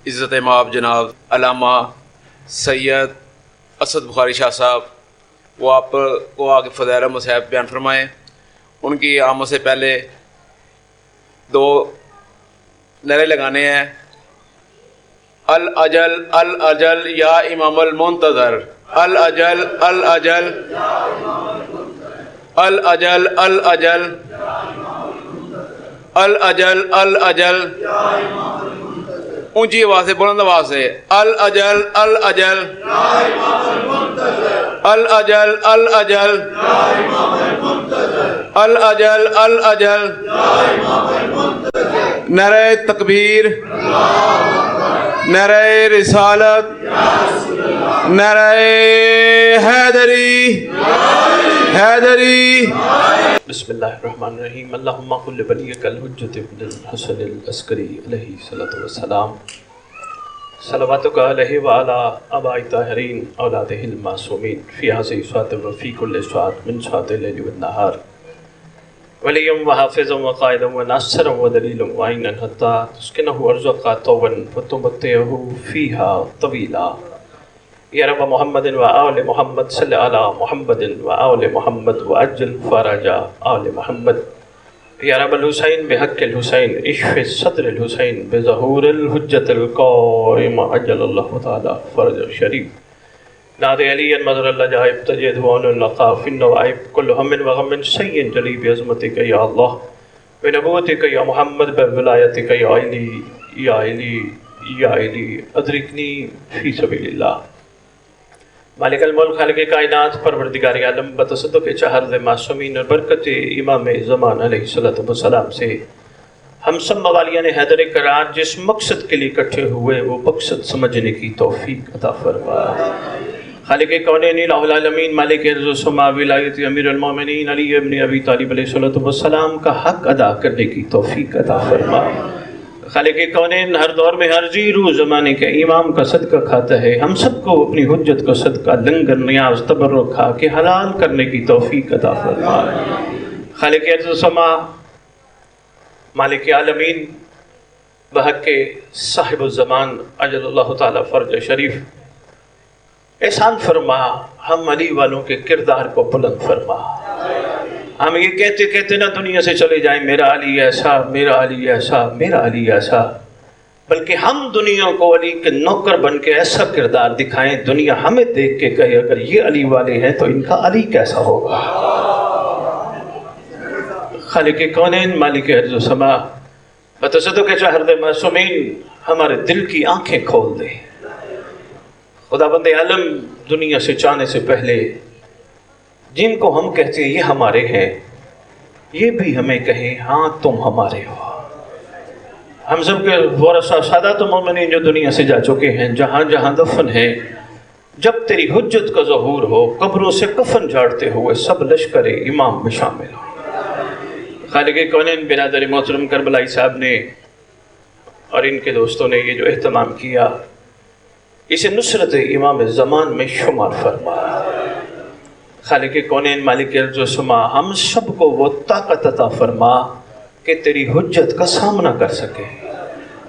عزت مآب جناب علامہ سید اسد بخاری شاہ صاحب وہ آپ کو آگے فضائل مصحف بیان فرمائیں۔ ان کی آمد سے پہلے دو نعرے لگانے ہیں، الاجل الاجل یا امام المنتظر، الاجل الاجل الاجل الاجل الاجل الاجل، اونچی آواز سے، بلند آواز سے، الاجل الاجل الاجل الاجل الاجل الاجل، نعرہ تکبیر، نعرہ رسالت، نعرہ حیدری حیدری۔ بسم اللہ الرحمن الرحیم۔ اللہم قل ولیک الحجۃ ابن الحسن العسکری علیہ الصلوۃ والسلام، صلواتک علیہ وعلی آباء الطاہرین اولادہ المعصومین، فی ہذہ الساعۃ وفی کل ساعۃ من ساعات اللیل والنہار، ولیا وحافظا وقائدا وناصرا ودلیلا وعینا حتی تسکنہ ارزقا طوبا فتمتعہ فیہا طویلا۔ یا رب محمد و آل محمد صلی علی محمد و آل محمد وعجل فرج آل محمد۔ یا رب الحسین بحق الحسین اشف صدر الحسین بظہور الحجت القائم عجل اللہ تعالی فرج شریف۔ نادی علی مظہر اللہ جائب تجد وعن اللقاء فی النوائب کل ہم و غم سین جلی بعظمتک یا اللہ بنبوتک یا محمد بولایتک یا علی یا علی یا علی ادرکنی فی سبیل اللہ۔ مالک الملک خالق کائنات پروردگار عالم بتصدق چہر معصومین اور برکت امام زمان علیہ الصلوۃ والسلام سے ہم سب موالیان حیدر کرار جس مقصد کے لیے اکٹھے ہوئے وہ مقصد سمجھنے کی توفیق عطا فرما۔ خالق کونین الہ العالمین مالک ارض و سما ولایت امیر المومنین علی ابن ابی طالب علیہ الصلوۃ والسلام کا حق ادا کرنے کی توفیق عطا فرما۔ خالق کونین ہر دور میں ہر جی روح زمانے کے امام کا صدقہ کھاتا ہے، ہم سب کو اپنی حجت کا صدقہ لنگر نیاز تبرک کھا کے حلال کرنے کی توفیق عطا فرما۔ خالق ارض و سما مالک عالمین بحق صاحب الزمان عجل اللہ تعالی فرج شریف احسان فرما، ہم علی والوں کے کردار کو بلند فرما۔ ہم یہ کہتے کہتے نہ دنیا سے چلے جائیں میرا علی ایسا میرا علی ایسا میرا علی ایسا، بلکہ ہم دنیا کو علی کے نوکر بن کے ایسا کردار دکھائیں دنیا ہمیں دیکھ کے کہے اگر یہ علی والے ہیں تو ان کا علی کیسا ہوگا۔ خالق کونین مالک ارض و سما بتصدق چہر معصومین ہمارے دل کی آنکھیں کھول دے۔ خدا بند عالم دنیا سے جانے سے پہلے جن کو ہم کہتے ہیں یہ ہمارے ہیں، یہ بھی ہمیں کہیں ہاں تم ہمارے ہو۔ ہم سب کے ورثہ سادات مومنین جو دنیا سے جا چکے ہیں جہاں جہاں دفن ہیں، جب تیری حجت کا ظہور ہو قبروں سے کفن جھاڑتے ہوئے سب لشکر امام میں شامل ہو۔ خالق کونین برادر محترم کربلائی صاحب نے اور ان کے دوستوں نے یہ جو اہتمام کیا اسے نصرت امام زمان میں شمار فرما۔ خالق کونین مالک ارض و سما ہم سب کو وہ طاقت عطا فرما کہ تیری حجت کا سامنا کر سکے۔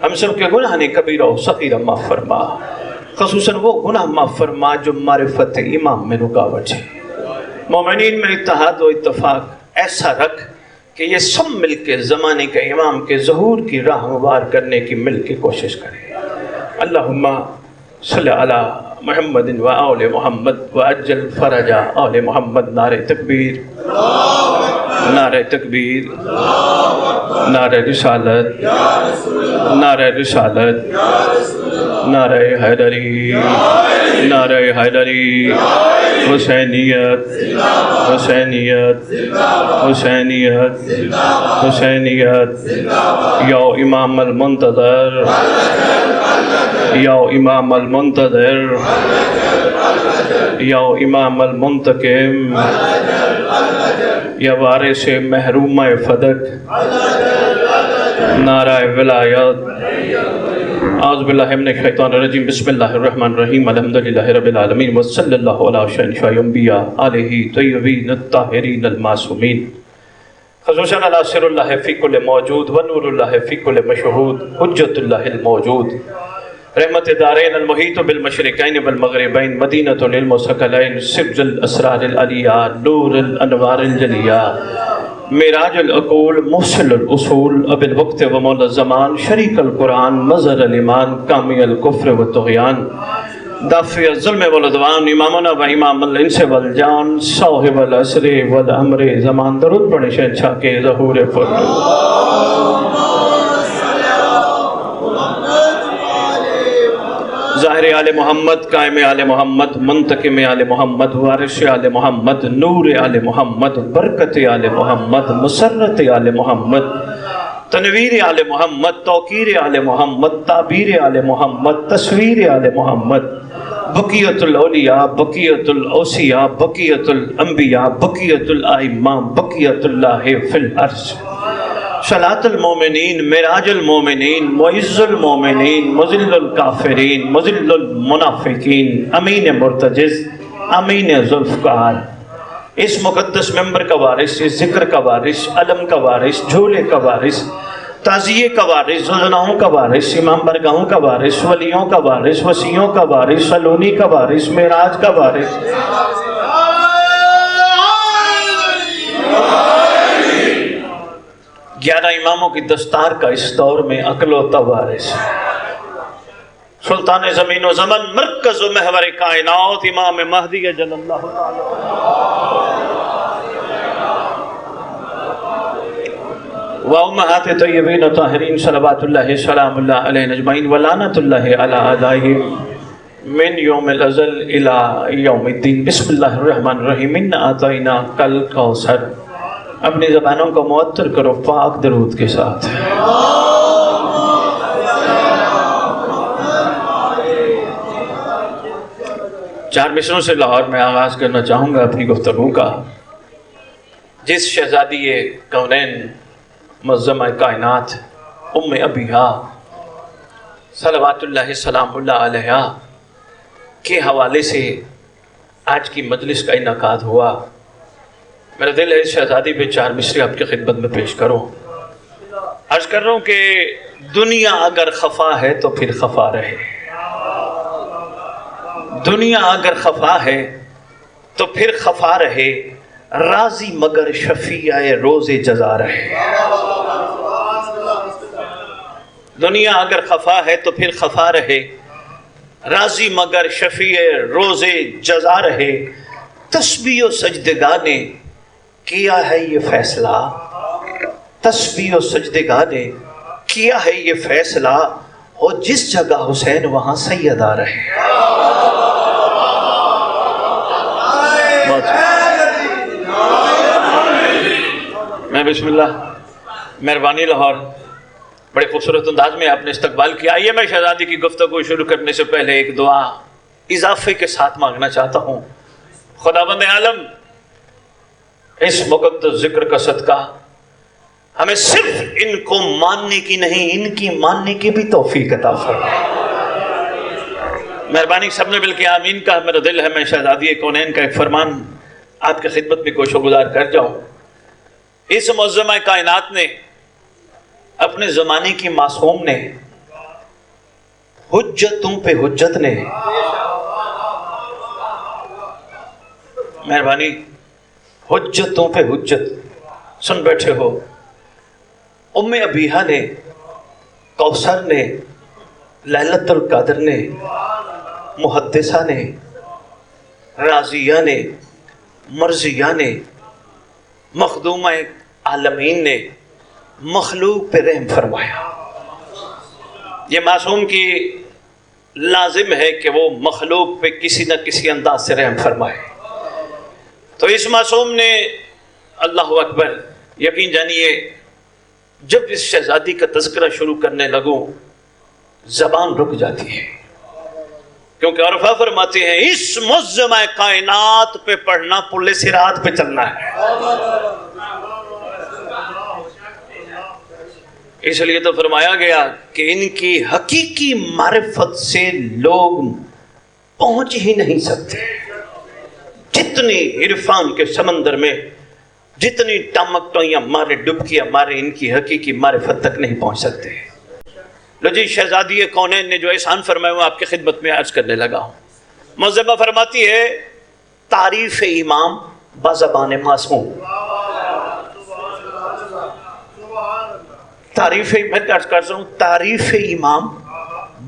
ہم سب کے گناہ کبیرہ و صغیرہ معاف فرما، خصوصاً وہ گناہ معاف فرما جو معرفت امام میں رکاوٹ ہے۔ مومنین میں اتحاد و اتفاق ایسا رکھ کہ یہ سب مل کے زمانے کے امام کے ظہور کی راہ ہموار کرنے کی مل کے کوشش کریں۔ اللہم صلی علی محمد و آل محمد وعجل فرج آل محمد۔ نعرہ تکبیر، نعرہ تکبیر، نعرہ رسالت، نعرہ رسالت، نعرہ حیدری، نعرہ حیدری، حسینیت، حسینیت، حسینیت، حسینیت، یا امام المنتظر، یا امام المنتظر، یا امام المنتقم، یا وارث محروم فدق، نعرہ ولایت۔ اعوذ باللہ من الشیطان الرجیم، بسم اللہ الرحمن الرحیم، الحمدللہ رب العالمین، وصلی اللہ علی شہنشاہ انبیاء آلہ طیبین الطاہرین المعصومین، خصوصاً علی سر اللہ فی کل موجود ونور اللہ فی کل مشہود، حجت اللہ الموجود، رحمت دارین المحیط بالمشرقین والمغربین مدینۃ العلم والثقلین سبز الاسرار العلیاء نور الانوار الجلیاء معراج العقول موصل الاصول اب الوقت و مولا الزمان شریک القرآن مظہر الایمان کامی الکفر والطغیان دافع الظلم والعدوان امامنا و امام الانس والجان صاحب العصر والامر زمان درود پڑھیں شہنشاہ کے ظہور فرد ظاہر آل محمد قائم آل محمد منتقم آل محمد وارث آل محمد نور آل محمد برکت آل محمد مسرت آل محمد تنویر آل محمد توقیر آل محمد تعبیر آل محمد تصویر آل محمد بقیت الاولیاء بقیت الاوصیاء بقیت الانبیاء بقیت الائمہ بقیت اللہ فی الارض صلاة المومنین معراج المومنین معز المومنین مذل الکافرین مذل المنافقین امین مرتجز امین ذوالفقار اس مقدس ممبر کا وارث اس ذکر کا وارث علم کا وارث جھولے کا وارث تعزیے کا وارث زلزلاؤں کا وارث امام برگاہوں کا وارث ولیوں کا وارث وسیعوں کا وارث سلونی کا وارث معراج کا وارث گیارہ اماموں کی دستار کا اس دور میں اکلوتا وارث سلطان زمین و زمن مرکز و محور کائنات امام مہدی جل اللہ تعالی و امہات طیبین و طاہرین صلوات اللہ سلام اللہ علیہ اجمعین و لعنت اللہ علی اعدائہم من یوم الازل الى یوم الدین بسم اللہ الرحمن الرحیم انا اعطینا کل کوثر اپنی زبانوں کو معطر کرو پاک درود کے ساتھ چار مصروں سے لاہور میں آغاز کرنا چاہوں گا اپنی گفتگو کا جس شہزادی کونین معظمہ کائنات ام ابیہا صلوات اللہ سلام اللہ علیہ کے حوالے سے آج کی مجلس کا انعقاد ہوا میرا دل ہے اس شہزادی پہ چار مصرے آپ کی خدمت میں پیش کروں عرض کر رہا ہوں کہ دنیا اگر خفا ہے تو پھر خفا رہے دنیا اگر خفا ہے تو پھر خفا رہے راضی مگر شفیع روز جزا رہے دنیا اگر خفا ہے تو پھر خفا رہے راضی مگر شفیع روز جزا رہے تسبیح و سجدگاہ نے کیا ہے یہ فیصلہ تسبیح و سجدگاہ نے کیا ہے یہ فیصلہ اور جس جگہ حسین وہاں سیدہ رہے میں بسم اللہ مہربانی لاہور بڑے خوبصورت انداز میں آپ نے استقبال کیا آئیے میں شہزادی کی گفتگو شروع کرنے سے پہلے ایک دعا اضافے کے ساتھ مانگنا چاہتا ہوں خداوند عالم اس مقدس ذکر کا صدقہ ہمیں صرف ان کو ماننے کی نہیں ان کی ماننے کی بھی توفیق عطا فرمائے مہربانی سب نے مل کے آمین کا میرا دل ہے میں شہزادی کونین کا ایک فرمان آپ کی خدمت میں گوش و گزار کر جاؤں اس معظمہ کائنات نے اپنے زمانے کی معصوم نے حجتوں پہ حجت نے مہربانی حجتوں پہ حجت سن بیٹھے ہو ام ابیہا نے کوثر نے لیلۃ القدر نے محدثہ نے رازیہ نے مرضیہ نے مخدومہ عالمین نے مخلوق پہ رحم فرمایا یہ معصوم کی لازم ہے کہ وہ مخلوق پہ کسی نہ کسی انداز سے رحم فرمائے تو اس معصوم نے اللہ اکبر یقین جانیے جب اس شہزادی کا تذکرہ شروع کرنے لگوں زبان رک جاتی ہے کیونکہ عرفہ فرماتے ہیں اس معظمہ کائنات پہ پڑھنا پل صراط پہ چلنا ہے اس لیے تو فرمایا گیا کہ ان کی حقیقی معرفت سے لوگ پہنچ ہی نہیں سکتے جتنی عرفان کے سمندر میں جتنی ٹمک ٹوئیاں مارے ڈبکیاں مارے ان کی حقیقی معرفت تک نہیں پہنچ سکتے لو جی شہزادی کونین نے جو احسان فرمایا وہ آپ کی خدمت میں عرض کرنے لگا ہوں. معظمہ فرماتی ہے تعریف امام بزبان معصوم. تعریف میں عرض کرتا ہوں تعریف امام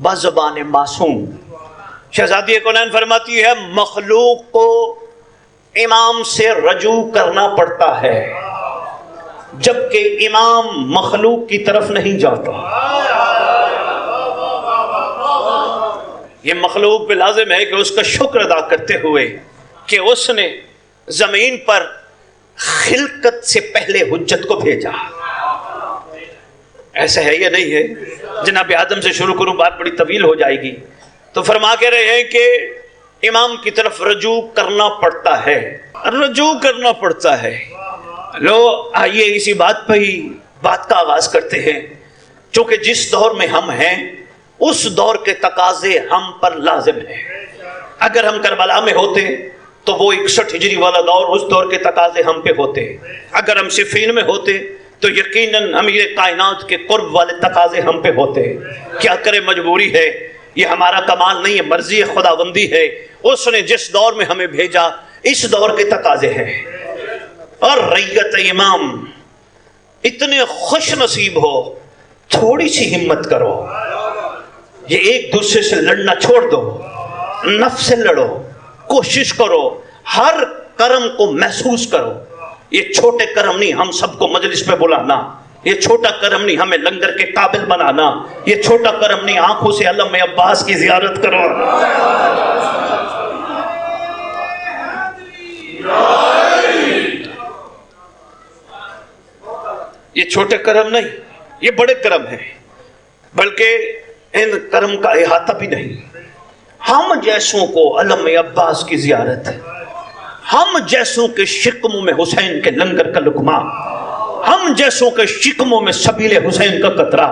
بزبان معصوم. شہزادی کونین فرماتی ہے مخلوق کو امام سے رجوع کرنا پڑتا ہے جبکہ امام مخلوق کی طرف نہیں جاتا. یہ مخلوق پہ لازم ہے کہ اس کا شکر ادا کرتے ہوئے کہ اس نے زمین پر خلقت سے پہلے حجت کو بھیجا. ایسا ہے یا نہیں ہے؟ جناب آدم سے شروع کروں، بات بڑی طویل ہو جائے گی. تو فرما کے رہے ہیں کہ امام کی طرف رجوع کرنا پڑتا ہے، رجوع کرنا پڑتا ہے. لو آئیے اسی بات پہ ہی بات کا آغاز کرتے ہیں. چونکہ جس دور میں ہم ہیں اس دور کے تقاضے ہم پر لازم ہیں. اگر ہم کربلا میں ہوتے تو وہ 61 ہجری والا دور، اس دور کے تقاضے ہم پہ ہوتے. اگر ہم صفین میں ہوتے تو یقیناً ہم یہ کائنات کے قرب والے تقاضے ہم پہ ہوتے. کیا کرے، مجبوری ہے، یہ ہمارا کمال نہیں ہے، مرضی خداوندی ہے. اس نے جس دور میں ہمیں بھیجا اس دور کے تقاضے ہیں. اور ریت امام اتنے خوش نصیب ہو، تھوڑی سی ہمت کرو، یہ ایک دوسرے سے لڑنا چھوڑ دو، نفس سے لڑو، کوشش کرو، ہر کرم کو محسوس کرو. یہ چھوٹے کرم نہیں ہم سب کو مجلس پہ بلانا، یہ چھوٹا کرم نہیں ہمیں لنگر کے قابل بنانا، یہ چھوٹا کرم نہیں آنکھوں سے علم عباس کی زیارت کرو. یہ چھوٹے کرم نہیں، یہ بڑے کرم ہیں، بلکہ ان کرم کا احاطہ بھی نہیں. ہم جیسوں کو علم عباس کی زیارت، ہم جیسوں کے شکموں میں حسین کے لنگر کا لقمہ، ہم جیسوں کے شکموں میں سبیل حسین کا قطرہ،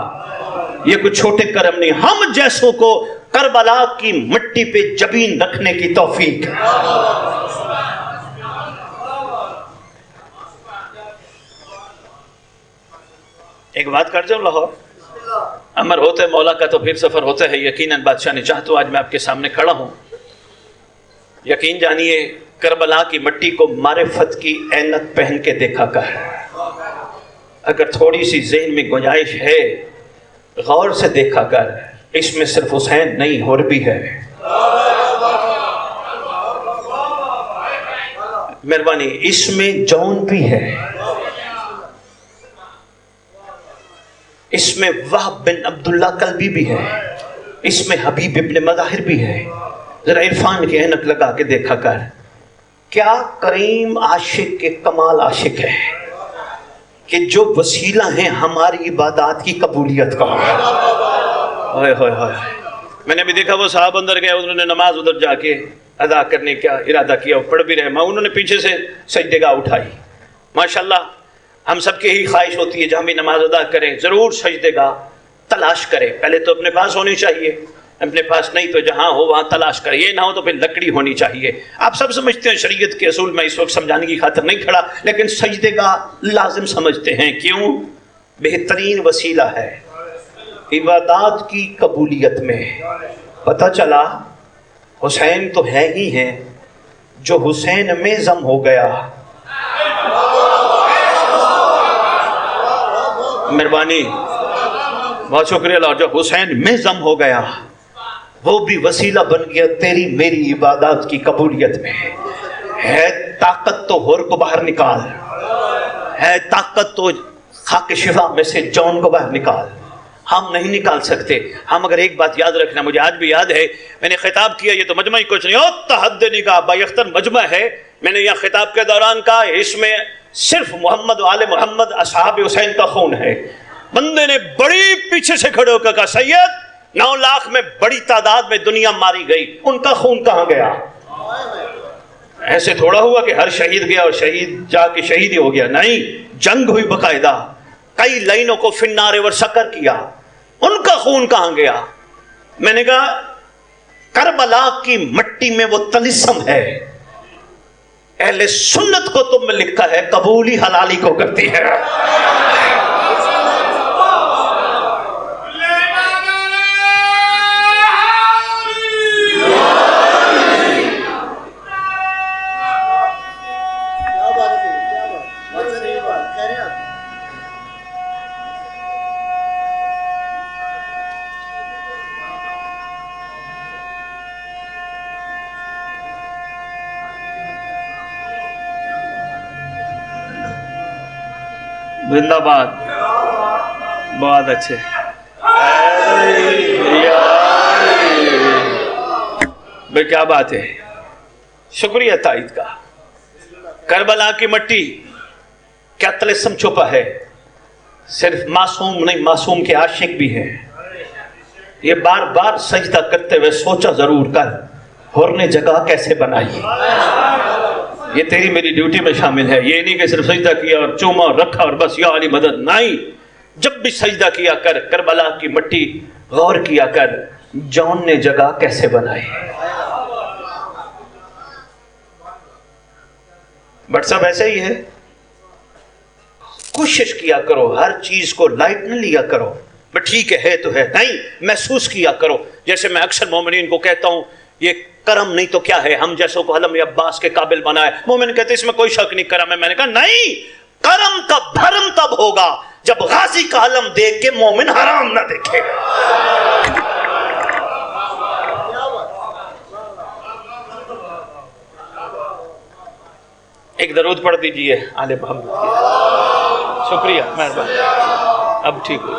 یہ کوئی چھوٹے کرم نہیں. ہم جیسوں کو کربلا کی مٹی پہ جبین رکھنے کی توفیق ہے. ایک بات کر جاؤ، لاہور امر ہوتے مولا کا تو پھر سفر ہوتا ہے. یقیناً بادشاہ نے چاہ تو آج میں آپ کے سامنے کھڑا ہوں. یقین جانیے کربلا کی مٹی کو معرفت کی عینت پہن کے دیکھا کر. اگر تھوڑی سی ذہن میں گنجائش ہے غور سے دیکھا کر. اس میں صرف حسین نہیں اور بھی ہے. مہربانی، اس میں جون بھی ہے، اس میں وہب بن عبداللہ کلبی بھی ہے، اس میں حبیب ابن مظاہر بھی ہے. ذرا عرفان کی عینک لگا کے دیکھا کر. کیا کریم عاشق کے کمال عاشق ہے کہ جو وسیلہ ہیں ہماری عبادات کی قبولیت کا. میں نے بھی دیکھا وہ صاحب اندر گئے، انہوں نے نماز ادھر جا کے ادا کرنے کا ارادہ کیا، پڑھ بھی رہے، انہوں نے پیچھے سے سجدے گاہ اٹھائی. ماشاءاللہ ہم سب کی ہی خواہش ہوتی ہے جہاں بھی نماز ادا کریں ضرور سجدے گاہ تلاش کریں. پہلے تو اپنے پاس ہونی چاہیے، اپنے پاس نہیں تو جہاں ہو وہاں تلاش کریں. یہ نہ ہو تو پھر لکڑی ہونی چاہیے. آپ سب سمجھتے ہیں شریعت کے اصول، میں اس وقت سمجھانے کی خاطر نہیں کھڑا، لیکن سجدے گاہ لازم سمجھتے ہیں. کیوں؟ بہترین وسیلہ ہے عبادات کی قبولیت میں. پتہ چلا حسین تو ہے ہی ہیں، جو حسین میں ضم ہو گیا. مہربانی، بہت شکریہ اللہ. جو حسین میں ضم ہو گیا وہ بھی وسیلہ بن گیا تیری میری عبادات کی قبولیت میں. ہے طاقت تو ہور کو باہر نکال، ہے طاقت تو خاک شفا میں سے جون کو باہر نکال. ہم نہیں نکال سکتے. ہم اگر ایک بات یاد رکھنا، مجھے آج بھی یاد ہے میں نے خطاب کیا، یہ تو مجمع ہی کچھ نہیں، او تحد نگاہ باختر مجمع ہے. میں نے یہاں خطاب کے دوران کہا اس میں صرف محمد و آل محمد اصحاب حسین کا خون ہے. بندے نے بڑی پیچھے سے کھڑے ہو کر کہا سید 9 لاکھ میں بڑی تعداد میں دنیا ماری گئی، ان کا خون کہاں گیا؟ ایسے تھوڑا ہوا کہ ہر شہید گیا اور شہید جا کے شہید ہی ہو گیا. نہیں، جنگ ہوئی باقاعدہ، کئی لائنوں کو فنار ورسکر کیا، ان کا خون کہاں گیا؟ میں نے کہا کربلا کی مٹی میں وہ طلسم ہے. اہل سنت کو تم میں لکھا ہے قبولی حلالی کو کرتی ہے. زندہ باد. بہت اچھے. بھئی کیا بات ہے, شکریہ تائید کا. کربلا کی مٹی کیا طلسم چھپا ہے. صرف معصوم نہیں, معصوم کے عاشق بھی ہیں. یہ بار بار سجدہ کرتے ہوئے سوچا ضرور کر حور نے جگہ کیسے بنائی. یہ تیری میری ڈیوٹی میں شامل ہے. یہ نہیں کہ صرف سجدہ کیا اور چوما اور رکھا اور بس یا علی مدد. نہیں, جب بھی سجدہ کیا کر کربلا کی مٹی غور کیا کر جون نے جگہ کیسے بنائی. بٹ سب ایسے ہی ہے. کوشش کیا کرو, ہر چیز کو لائٹ نہ لیا کرو. بٹ ٹھیک ہے تو ہے, نہیں, محسوس کیا کرو. جیسے میں اکثر مومنین کو کہتا ہوں, یہ کرم نہیں تو کیا ہے, ہم جیسوں کو حلم عباس کے قابل بنائے. مومن کہتے اس میں کوئی شک نہیں, کرم ہے. میں نے کہا نہیں, کرم کا بھرم تب ہوگا جب غازی کا علم دیکھ کے مومن حرام نہ دیکھے. ایک درود پڑھ دیجئے آل محمد. شکریہ, مہربانی. اب ٹھیک ہو.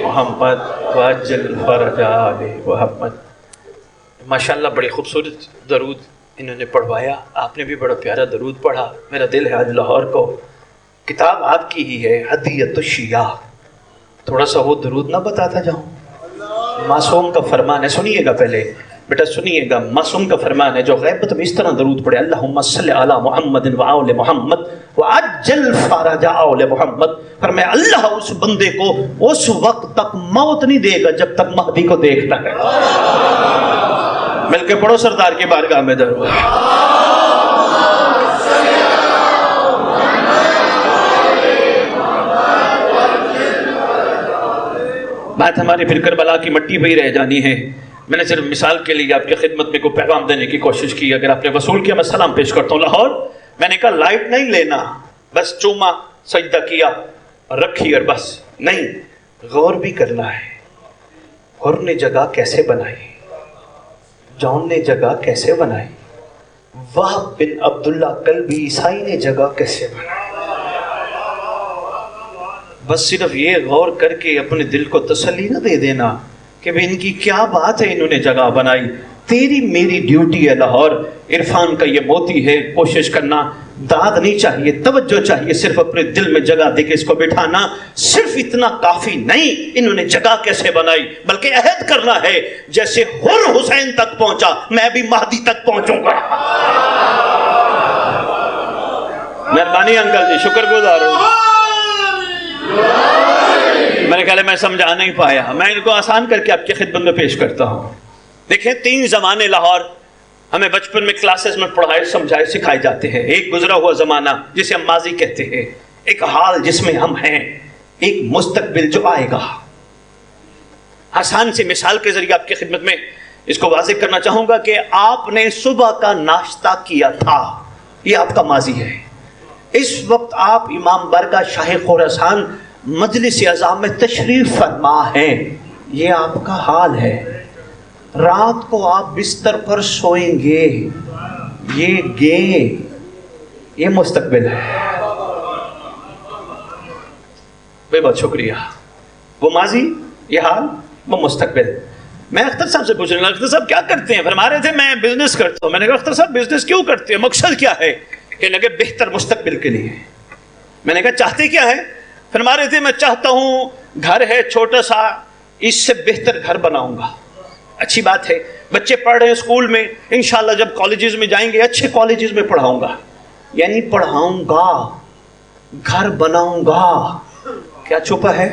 محمد واجل فرجا محمد. ماشاءاللہ بڑی خوبصورت درود انہوں نے پڑھوایا. آپ نے بھی بڑا پیارا درود پڑھا. میرا دل ہے آج لاہور کو, کتاب آپ کی ہی ہے ہدیۃ الشیعہ, تھوڑا سا وہ درود نہ بتاتا جاؤں. معصوم کا فرمان ہے, سنیے گا پہلے بیٹا, سنیے گا. معصوم کا فرمان ہے جو غیبت میں اس طرح درود پڑھے, اللہم صلی علی محمد وآل محمد وعجل فرج آل محمد. فرمایا اللہ اس بندے کو اس وقت تک موت نہیں دے گا جب تک مہدی کو دیکھتا ہے. مل کے پڑھو سردار کی بارگاہ میں درود. بات ہماری پھر کربلا کی مٹی پہ ہی رہ جانی ہے. میں نے صرف مثال کے لیے آپ کی خدمت میں کوئی پیغام دینے کی کوشش کی. اگر آپ نے وصول کیا, میں سلام پیش کرتا ہوں. لاہور میں نے کہا لائٹ نہیں لینا, بس چوما سجدہ کیا رکھی اور بس نہیں, غور بھی کرنا ہے. حور نے جگہ کیسے بنائی, جون نے جگہ کیسے بنائی, وہب بن عبداللہ کلبی عیسائی نے جگہ کیسے بنائی. بس صرف یہ غور کر کے اپنے دل کو تسلی نہ دے دینا کہ ان کی کیا بات ہے, انہوں نے جگہ بنائی. تیری میری ڈیوٹی ہے لاہور, عرفان کا یہ موتی ہے. کوشش کرنا, داد نہیں چاہیے, توجہ چاہیے, صرف اپنے دل میں جگہ دے کے اس کو بٹھانا. صرف اتنا کافی نہیں انہوں نے جگہ کیسے بنائی, بلکہ عہد کرنا ہے جیسے حر حسین تک پہنچا میں بھی مہدی تک پہنچوں گا. مہربانی انکل جی, شکر گزار ہوں. میرے خیال میں سمجھا نہیں پایا, میں ان کو آسان کر کے آپ کی خدمت میں پیش کرتا ہوں. دیکھیں 3 زمانے لاہور ہمیں بچپن میں کلاسز میں پڑھائے سمجھائے سکھائے جاتے ہیں. ایک گزرا ہوا زمانہ جسے ہم ماضی کہتے ہیں, ایک حال جس میں ہم ہیں, ایک مستقبل جو آئے گا. آسان سی مثال کے ذریعے آپ کی خدمت میں اس کو واضح کرنا چاہوں گا کہ آپ نے صبح کا ناشتہ کیا تھا, یہ آپ کا ماضی ہے. اس وقت آپ امام بارگاہ شاہ خراسان مجلس اعظم میں تشریف فرما ہیں, یہ آپ کا حال ہے. رات کو آپ بستر پر سوئیں گے, یہ مستقبل ہے. بے بہت شکریہ. وہ ماضی, یہ حال, وہ مستقبل. میں اختر صاحب سے پوچھ رہا ہوں, اختر صاحب کیا کرتے ہیں؟ فرما رہے تھے میں بزنس کرتا ہوں. میں نے کہا اختر صاحب بزنس کیوں کرتے ہیں, مقصد کیا ہے؟ کہنے لگے بہتر مستقبل کے لیے. میں نے کہا چاہتے کیا ہے؟ فرما رہے تھے میں چاہتا ہوں گھر ہے چھوٹا سا, اس سے بہتر گھر بناؤں گا. اچھی بات ہے, بچے پڑھ رہے ہیں اسکول میں, انشاءاللہ جب کالجز میں جائیں گے اچھے کالجز میں پڑھاؤں گا. یعنی پڑھاؤں گا, گھر بناؤں گا. کیا چھپا ہے؟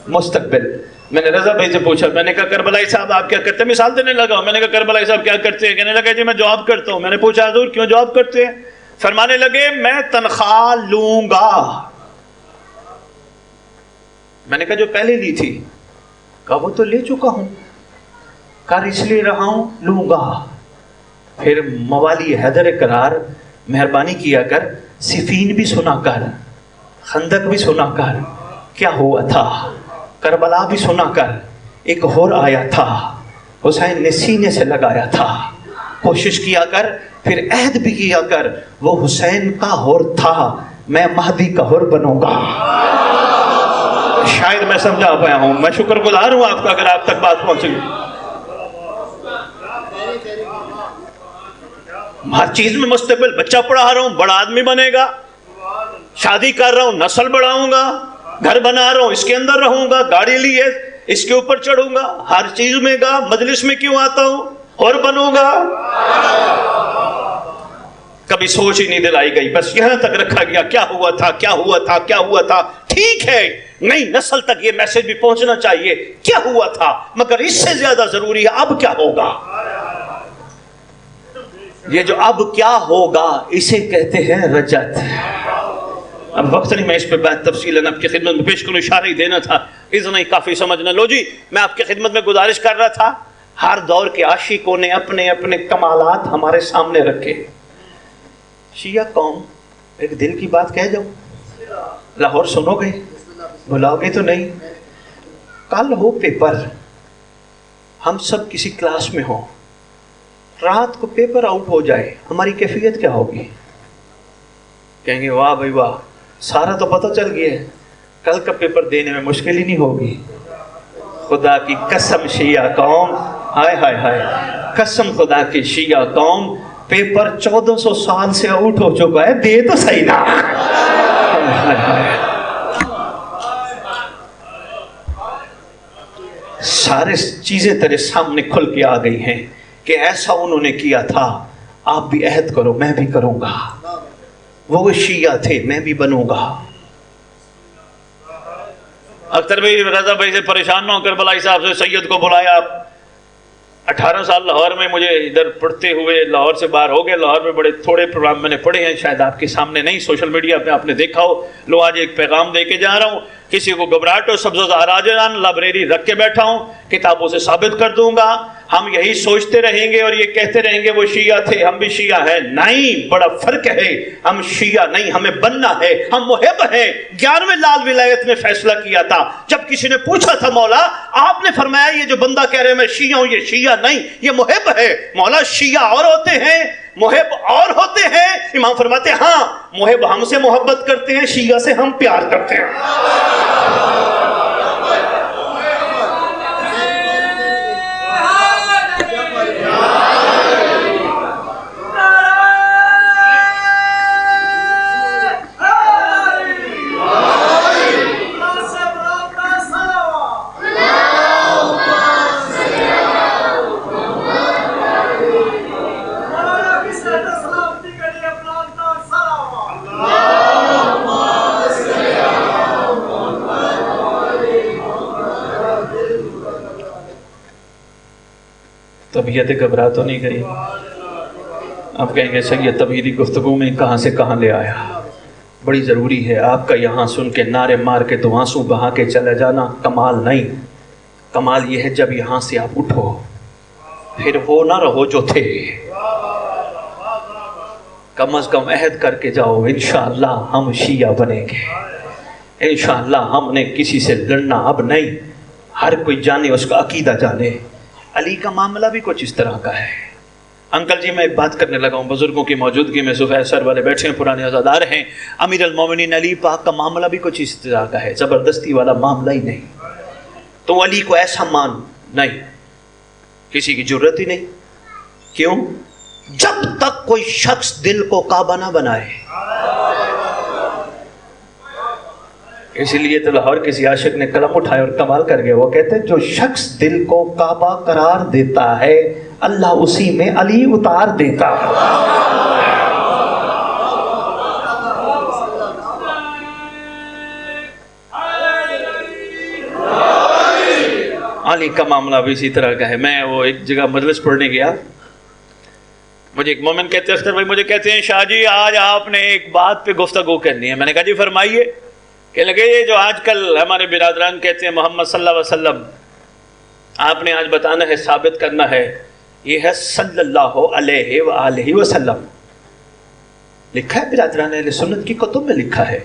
مستقبل. میں نے رضا بھائی سے پوچھا, میں نے کہا کربلائی صاحب آپ کیا کرتے ہیں؟ مثال دینے لگا. میں نے کہا کربلائی صاحب کیا کرتے ہیں؟ کہنے لگا جی میں جاب کرتا ہوں. میں نے پوچھا حضور کیوں جاب کرتے ہیں؟ فرمانے لگے میں تنخواہ لوں گا. میں نے کہا جو پہلے لی تھی؟ کہا وہ تو لے چکا ہوں. کر اس لیے رہا ہوں لوں گا. پھر موالی حیدر قرار مہربانی کیا کر صفین بھی سنا کر, خندق بھی سنا کر, کیا ہوا تھا کربلا بھی سنا کر. ایک اور آیا تھا حسین نے سینے سے لگایا تھا, کوشش کیا کر پھر عہد بھی کیا کر, وہ حسین کا ہور تھا میں مہدی کا ہور بنوں گا. شاید میں سمجھا پایا ہوں, میں شکر گزار ہوں آپ کا اگر آپ تک بات پہنچی. ہر چیز میں مستقبل, بچہ پڑھا رہا ہوں بڑا آدمی بنے گا, شادی کر رہا ہوں نسل بڑھاؤں گا, گھر بنا رہا ہوں اس کے اندر رہوں گا, گاڑی لی ہے اس کے اوپر چڑھوں گا, ہر چیز میں گا, مجلس میں کیوں آتا ہوں اور بنوں گا. کبھی سوچ ہی نہیں دلائی گئی, بس یہاں تک رکھا گیا کیا ہوا تھا کیا ہوا تھا کیا ہوا تھا. ٹھیک ہے نئی نسل تک یہ میسج بھی پہنچنا چاہیے کیا ہوا تھا, مگر اس سے زیادہ ضروری ہے اب کیا ہوگا. یہ جو اب کیا ہوگا اسے کہتے ہیں رجت. اب وقت نہیں میں اس پہ بات تفصیلاً آپ کی خدمت میں پیش کروں, اشارہ ہی دینا تھا, اتنا ہی کافی سمجھنا. لو جی, میں آپ کی خدمت میں گزارش کر رہا تھا, ہر دور کے عاشقوں نے اپنے اپنے کمالات ہمارے سامنے رکھے. شیعہ قوم, ایک دل کی بات کہہ جاؤں, لاہور سنو گے بلاؤ گے تو نہیں. کل ہو پیپر, ہم سب کسی کلاس میں ہوں, رات کو پیپر آؤٹ ہو جائے, ہماری کیفیت کیا ہوگی؟ کہیں گے واہ بھائی واہ, سارا تو پتہ چل گیا ہے, کل کا پیپر دینے میں مشکل ہی نہیں ہوگی. خدا کی قسم شیعہ قوم, ہائے ہائے ہائے, قسم خدا کی شیعہ قوم, پیپر 1400 سال سے آؤٹ ہو چکا ہے, دے تو صحیح نا. ہائے ہائے, سارے چیزیں تیرے سامنے کھل کے آ گئی ہیں کہ ایسا انہوں نے کیا تھا, آپ بھی عہد کرو میں بھی کروں گا. وہ شیعہ تھے میں بھی بنوں گا. اختر بھائی رضا بھائی سے پریشان نہ ہو کر بلائی صاحب سے سید کو بلایا. 18 سال لاہور میں مجھے ادھر پڑھتے ہوئے لاہور سے باہر ہو گئے. لاہور میں بڑے تھوڑے پروگرام میں نے پڑھے ہیں, شاید آپ کے سامنے نہیں, سوشل میڈیا پہ آپ نے دیکھا ہو. لو آج ایک پیغام دے کے جا رہا ہوں, کسی کو گھبراہٹ ہو سبز و زہرا جان, لائبریری رکھ کے بیٹھا ہوں, کتابوں سے ثابت کر دوں گا. ہم یہی سوچتے رہیں گے اور یہ کہتے رہیں گے وہ شیعہ تھے ہم بھی شیعہ ہیں. نہیں, بڑا فرق ہے. ہم شیعہ نہیں, ہمیں بننا ہے, ہم محب ہیں. 11ویں لال ولایت نے فیصلہ کیا تھا, جب کسی نے پوچھا تھا مولا آپ نے فرمایا یہ جو بندہ کہہ رہے میں شیعہ ہوں, یہ شیعہ نہیں یہ محب ہے. مولا شیعہ اور ہوتے ہیں محب اور ہوتے ہیں. امام فرماتے ہیں ہاں محب ہم سے محبت کرتے ہیں, شیعہ سے ہم پیار کرتے ہیں. طبیعت گھبرا تو نہیں گئی؟ آپ کہیں گے سید طبیعتی گفتگو میں کہاں سے کہاں لے آیا. بڑی ضروری ہے آپ کا یہاں سن کے نعرے مار کے تو آنسو بہا کے چلا جانا کمال نہیں. کمال یہ ہے جب یہاں سے آپ اٹھو پھر وہ نہ رہو جو تھے. کم از کم عہد کر کے جاؤ انشاءاللہ ہم شیعہ بنیں گے, انشاءاللہ ہم نے کسی سے لڑنا اب نہیں. ہر کوئی جانے, اس کا عقیدہ جانے. علی کا معاملہ بھی کچھ اس طرح کا ہے. انکل جی میں ایک بات کرنے لگا ہوں, بزرگوں کی موجودگی میں سفید سر والے بیٹھے ہیں, پرانے عزادار ہیں. امیر المومنین علی پاک کا معاملہ بھی کچھ اس طرح کا ہے, زبردستی والا معاملہ ہی نہیں. تو علی کو ایسا مان نہیں, کسی کی جرت ہی نہیں. کیوں؟ جب تک کوئی شخص دل کو کعبہ نہ بنائے. اسی لیے تو لاہور کسی عاشق نے قلم اٹھائے اور کمال کر گیا. وہ کہتے ہیں جو شخص دل کو کعبہ قرار دیتا ہے اللہ اسی میں علی اتار دیتا ہے. علی کا معاملہ بھی اسی طرح کا ہے. میں وہ ایک جگہ مجلس پڑھنے گیا, مجھے ایک مومن کہتے ہیں اختر بھائی مجھے کہتے ہیں شاہ جی آج آپ نے ایک بات پہ گفتگو کرنی ہے. میں نے کہا جی فرمائیے. کہ لگے یہ جو آج کل ہمارے برادران کہتے ہیں محمد صلی اللہ علیہ وسلم آپ نے آج بتانا ہے، ثابت کرنا ہے، یہ ہے صلی اللہ علیہ وآلہ وسلم. لکھا ہے برادران اہل سنت کی کتب میں لکھا ہے.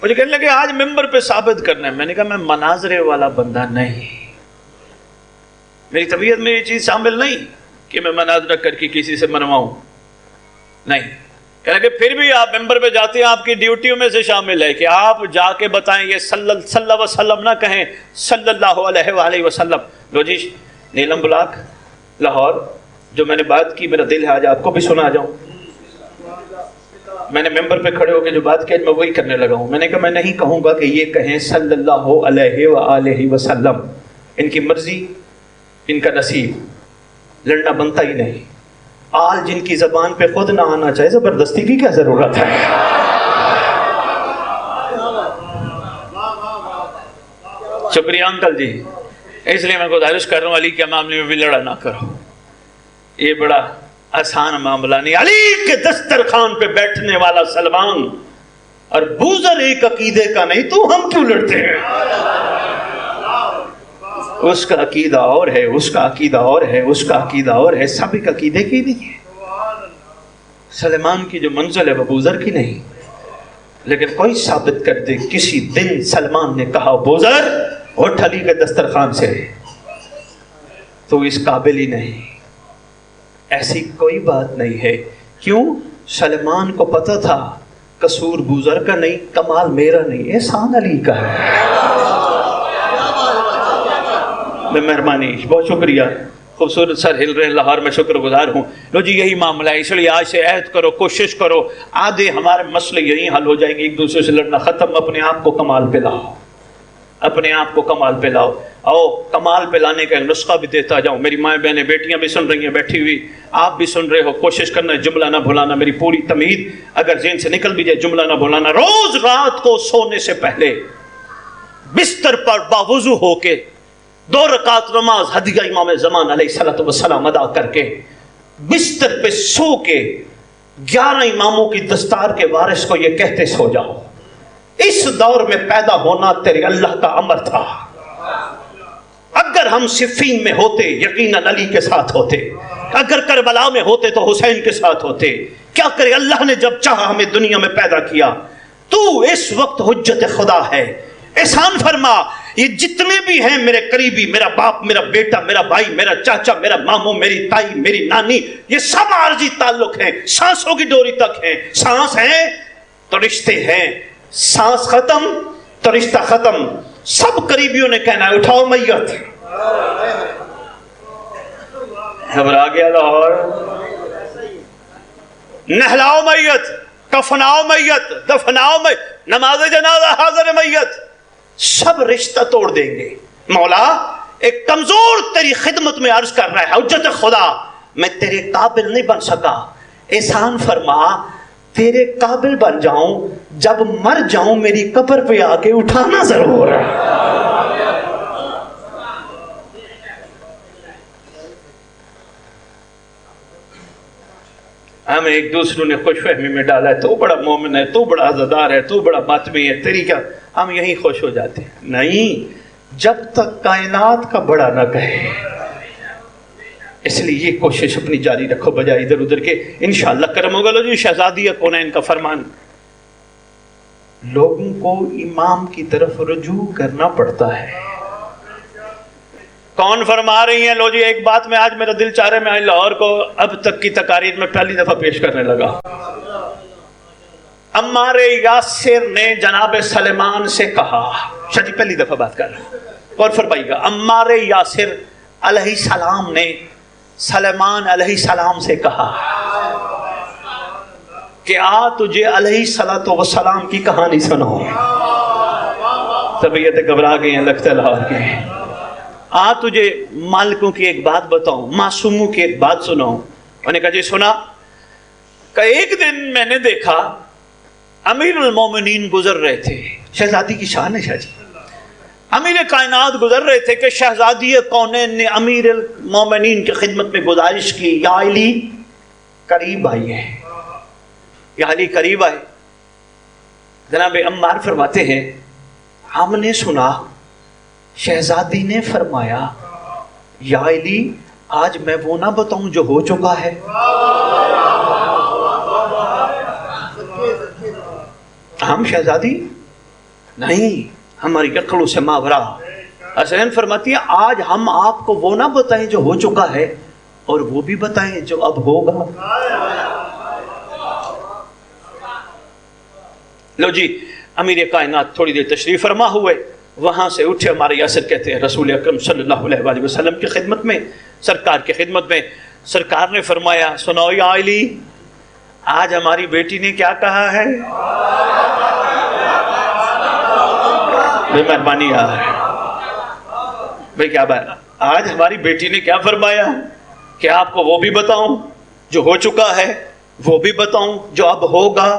مجھے کہنے لگے آج ممبر پہ ثابت کرنا ہے. میں نے کہا میں مناظرے والا بندہ نہیں، میری طبیعت میں یہ چیز شامل نہیں کہ میں مناظرہ کر کے کسی سے منواؤں. نہیں. کہنے لگے پھر بھی آپ ممبر پہ جاتے ہیں، آپ کی ڈیوٹیوں میں سے شامل ہے کہ آپ جا کے بتائیں یہ صلی اللہ وسلم نہ کہیں، صلی اللہ علیہ وآلہ وسلم. لو جی، نیلم بلاک لاہور، جو میں نے بات کی میرا دل ہے آج آپ کو بھی سنا جاؤں. میں نے ممبر پہ کھڑے ہو کے جو بات کی میں وہی کرنے لگا ہوں. میں نے کہا میں نہیں کہوں گا کہ یہ کہیں صلی اللہ علیہ وآلہ وسلم. ان کی مرضی، ان کا نصیب، لڑنا بنتا ہی نہیں. آج جن کی زبان پہ خود نہ آنا چاہے زبردستی کی کیا ضرورت ہے؟ شکریہ انکل جی. اس لیے میں گزارش کر رہا ہوں علی کے معاملے میں بھی لڑا نہ کرو، یہ بڑا آسان معاملہ نہیں. علی کے دسترخوان پہ بیٹھنے والا سلمان اور بوزر ایک عقیدے کا نہیں، تو ہم کیوں لڑتے ہیں؟ اس کا عقیدہ اور ہے، اس کا عقیدہ اور ہے، اس کا عقیدہ اور ہے. سب ایک عقیدے کی نہیں ہے. سلمان کی جو منزل ہے وہ بوزر کی نہیں. لیکن کوئی ثابت کر دے کسی دن سلمان نے کہا بوزر اٹھ علی کے دسترخوان سے، تو اس قابل ہی نہیں. ایسی کوئی بات نہیں ہے. کیوں؟ سلمان کو پتہ تھا قصور بوزر کا نہیں، کمال میرا نہیں، احسان علی کا ہے. مہربانی، بہت شکریہ. خوبصورت سر ہل رہے لاہور میں، شکر گزار ہوں. لو جی یہی معاملہ ہے. اس لیے آج سے عہد کرو، کوشش کرو، آدھے ہمارے مسئلے یہی حل ہو جائیں گے. ایک دوسرے سے لڑنا ختم. اپنے آپ کو کمال پہ لاؤ، اپنے آپ کو کمال پہ لاؤ. آؤ کمال پہ لانے کا نسخہ بھی دیتا جاؤں. میری مائیں بہنیں بیٹیاں بھی سن رہی ہیں بیٹھی ہوئی، آپ بھی سن رہے ہو. کوشش کرنا جملہ نہ بھلانا. میری پوری تمہید اگر ذہن سے نکل بھی جائے جملہ نہ بھلانا. روز رات کو سونے سے پہلے بستر پر باوضو ہو کے 2 رکعت نماز ہدیہ امام زمان علیہ السلام ادا کر کے بستر پہ سو کے 11 اماموں کی دستار کے وارث کو یہ کہتے سو جاؤ، اس دور میں پیدا ہونا تیرے اللہ کا امر تھا. اگر ہم صفین میں ہوتے یقیناً علی کے ساتھ ہوتے، اگر کربلا میں ہوتے تو حسین کے ساتھ ہوتے. کیا کرے اللہ نے جب چاہا ہمیں دنیا میں پیدا کیا. تو اس وقت حجت خدا ہے. احسان فرما یہ جتنے بھی ہیں میرے قریبی، میرا باپ، میرا بیٹا، میرا بھائی، میرا چاچا، میرا ماموں، میری تائی، میری نانی، یہ سب عارضی تعلق ہیں، سانسوں کی ڈوری تک ہیں. سانس ہے تو رشتے ہیں، سانس ختم تو رشتہ ختم. سب قریبیوں نے کہنا ہے اٹھاؤ میت. گھبرا گیا لاہور. نہلاؤ میت، کفناؤ میت، دفناؤ میت، نماز جنازہ حاضر میت. سب رشتہ توڑ دیں گے. مولا ایک کمزور تیری خدمت میں عرض کر رہا ہے، حجت خدا میں تیرے قابل نہیں بن سکا. احسان فرما تیرے قابل بن جاؤں، جب مر جاؤں میری قبر پہ آ کے اٹھانا ضرور ہے. ہمیں ایک دوسروں نے خوش فہمی میں ڈالا ہے، تو بڑا مومن ہے، تو بڑا عزادار ہے، تو بڑا باطمی ہے، تیری کیا. ہم یہی خوش ہو جاتے ہیں. نہیں، جب تک کائنات کا بڑا نہ کہے. اس لیے یہ کوشش اپنی جاری رکھو بجائے ادھر ادھر کے. انشاءاللہ کرم ہوگا. لو جی شہزادی کونین کا فرمان، لوگوں کو امام کی طرف رجوع کرنا پڑتا ہے. کون فرما رہی ہیں؟ لو جی ایک بات میں آج میرا دل چاہ رہا ہے میں لاہور کو اب تک کی تقاریر میں پہلی دفعہ پیش کرنے لگا. عمار یاسر نے جناب سلیمان سے کہا، شاید پہلی دفعہ بات کر رہا ہوں، اور فرمائیے گا. عمار یاسر علیہ السلام نے سلیمان علیہ السلام سے کہا کہ تجھے علیہ السلام کی کہانی سناؤ. طبیعت گھبرا گئی ہیں لگتا ہے لاہور کے. تجھے مالکوں کی ایک بات بتاؤں، معصوموں کی ایک بات سناؤں. انہوں نے کہا جی سنا. کہ ایک دن میں نے دیکھا امیر المومنین گزر رہے تھے. شہزادی کی شان ہے شاہ جی. امیر کائنات گزر رہے تھے کہ شہزادی کونین نے امیر المومنین کی خدمت میں گزارش کی، یا علی قریب آئی ہے، یا علی قریب آئے. جناب عمار فرماتے ہیں ہم نے سنا شہزادی نے فرمایا یا علی آج میں وہ نہ بتاؤں جو ہو چکا ہے؟ ہم شہزادی نہیں، ہماری عقلوں سے ماورا۔ حسین فرماتی ہے آج ہم آپ کو وہ نہ بتائیں جو ہو چکا ہے، اور وہ بھی بتائیں جو اب ہوگا۔ لو جی، امیر کائنات تھوڑی دیر تشریف فرما ہوئے، وہاں سے اٹھے، ہمارے یاسر کہتے ہیں رسول اکرم صلی اللہ علیہ وآلہ وسلم کی خدمت میں، سرکار کی خدمت میں۔ سرکار نے فرمایا سنو یا علی، آج ہماری بیٹی نے کیا کہا ہے؟ بے مہربانی یار، بھئی کیا بات، آج ہماری بیٹی نے کیا فرمایا کہ آپ کو وہ بھی بتاؤں جو ہو چکا ہے، وہ بھی بتاؤں جو اب ہوگا؟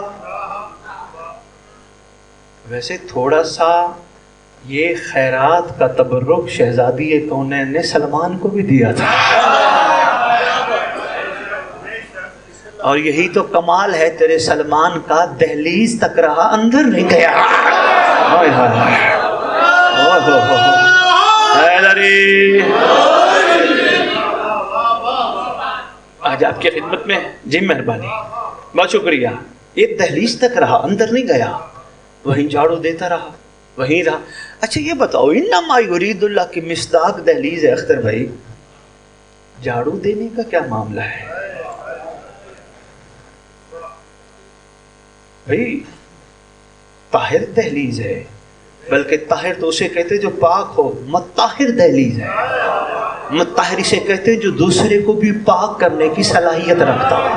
ویسے تھوڑا سا یہ خیرات کا تبرک شہزادی کونین نے سلمان کو بھی دیا تھا، اور یہی تو کمال ہے تیرے سلمان کا، دہلیز تک رہا، اندر نہیں گیا۔ ہائے ہائے حیدری، آج آپ کی خدمت میں، جی مہربانی، بہت شکریہ۔ یہ دہلیز تک رہا، اندر نہیں گیا، وہیں جھاڑو دیتا رہا، وہیں رہا۔ اچھا یہ بتاؤ، انما یرید اللہ کی مصداق دہلیز ہے اختر بھائی، جھاڑو دینے کا کیا معاملہ ہے بھائی؟ طاہر دہلیز ہے، بلکہ طاہر تو اسے کہتے جو پاک ہو، مطہر دہلیز ہے۔ مطہر اسے کہتے جو دوسرے کو بھی پاک کرنے کی صلاحیت رکھتا ہے۔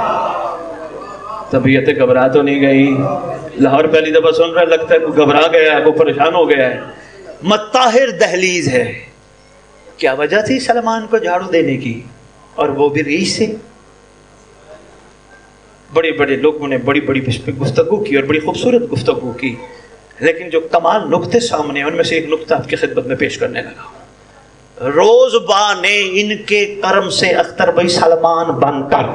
طبیعت گھبرا تو نہیں گئی؟ لاہور پہلی دفعہ سن رہا، لگتا ہے کوئی گھبرا گیا ہے، کوئی پریشان ہو گیا ہے۔ مطہر دہلیز ہے۔ کیا وجہ تھی سلمان کو جھاڑو دینے کی؟ اور وہ بھی ریش سے۔ بڑے بڑے لوگوں نے بڑی بڑی گفتگو کی اور بڑی خوبصورت گفتگو کی، لیکن جو کمال نقطے سامنے، ان میں سے ایک نقطہ آپ کی خدمت میں پیش کرنے لگا۔ روزبا نے ان کے کرم سے اختر بھائی سلمان بن کر،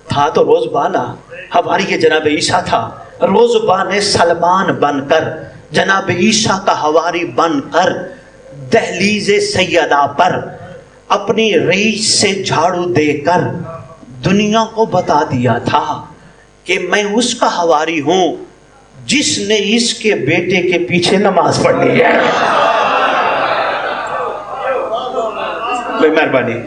تھا تو روزبا نا، ہماری یہ جناب عیسیٰ تھا، روزبا نے سلمان بن کر، جناب عیسیٰ کا حواری بن کر، دہلیز سیدہ پر اپنی ریش سے جھاڑو دے کر دنیا کو بتا دیا تھا کہ میں اس کا حواری ہوں جس نے اس کے بیٹے کے پیچھے نماز پڑھنی ہے۔ بے مہربانی،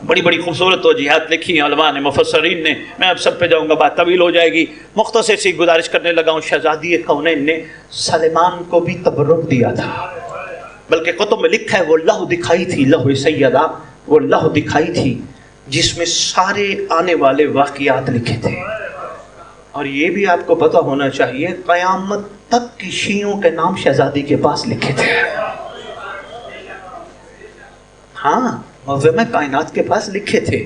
بڑی بڑی خوبصورت توجیہات لکھی ہیں علماء نے، مفسرین نے، میں اب سب پہ جاؤں گا، بات طویل ہو جائے گی، مختصر سی گزارش کرنے لگا ہوں۔ شہزادی کونین نے سلمان کو بھی تبرک دیا تھا، بلکہ کتب میں لکھا ہے وہ لوح دکھائی تھی، لوح سیدہ، وہ لوح دکھائی تھی جس میں سارے آنے والے واقعات لکھے تھے۔ اور یہ بھی آپ کو پتہ ہونا چاہیے، قیامت تک کی شیعوں کے نام شہزادی کے پاس لکھے تھے۔ ہاں، معظم کائنات کے پاس لکھے تھے۔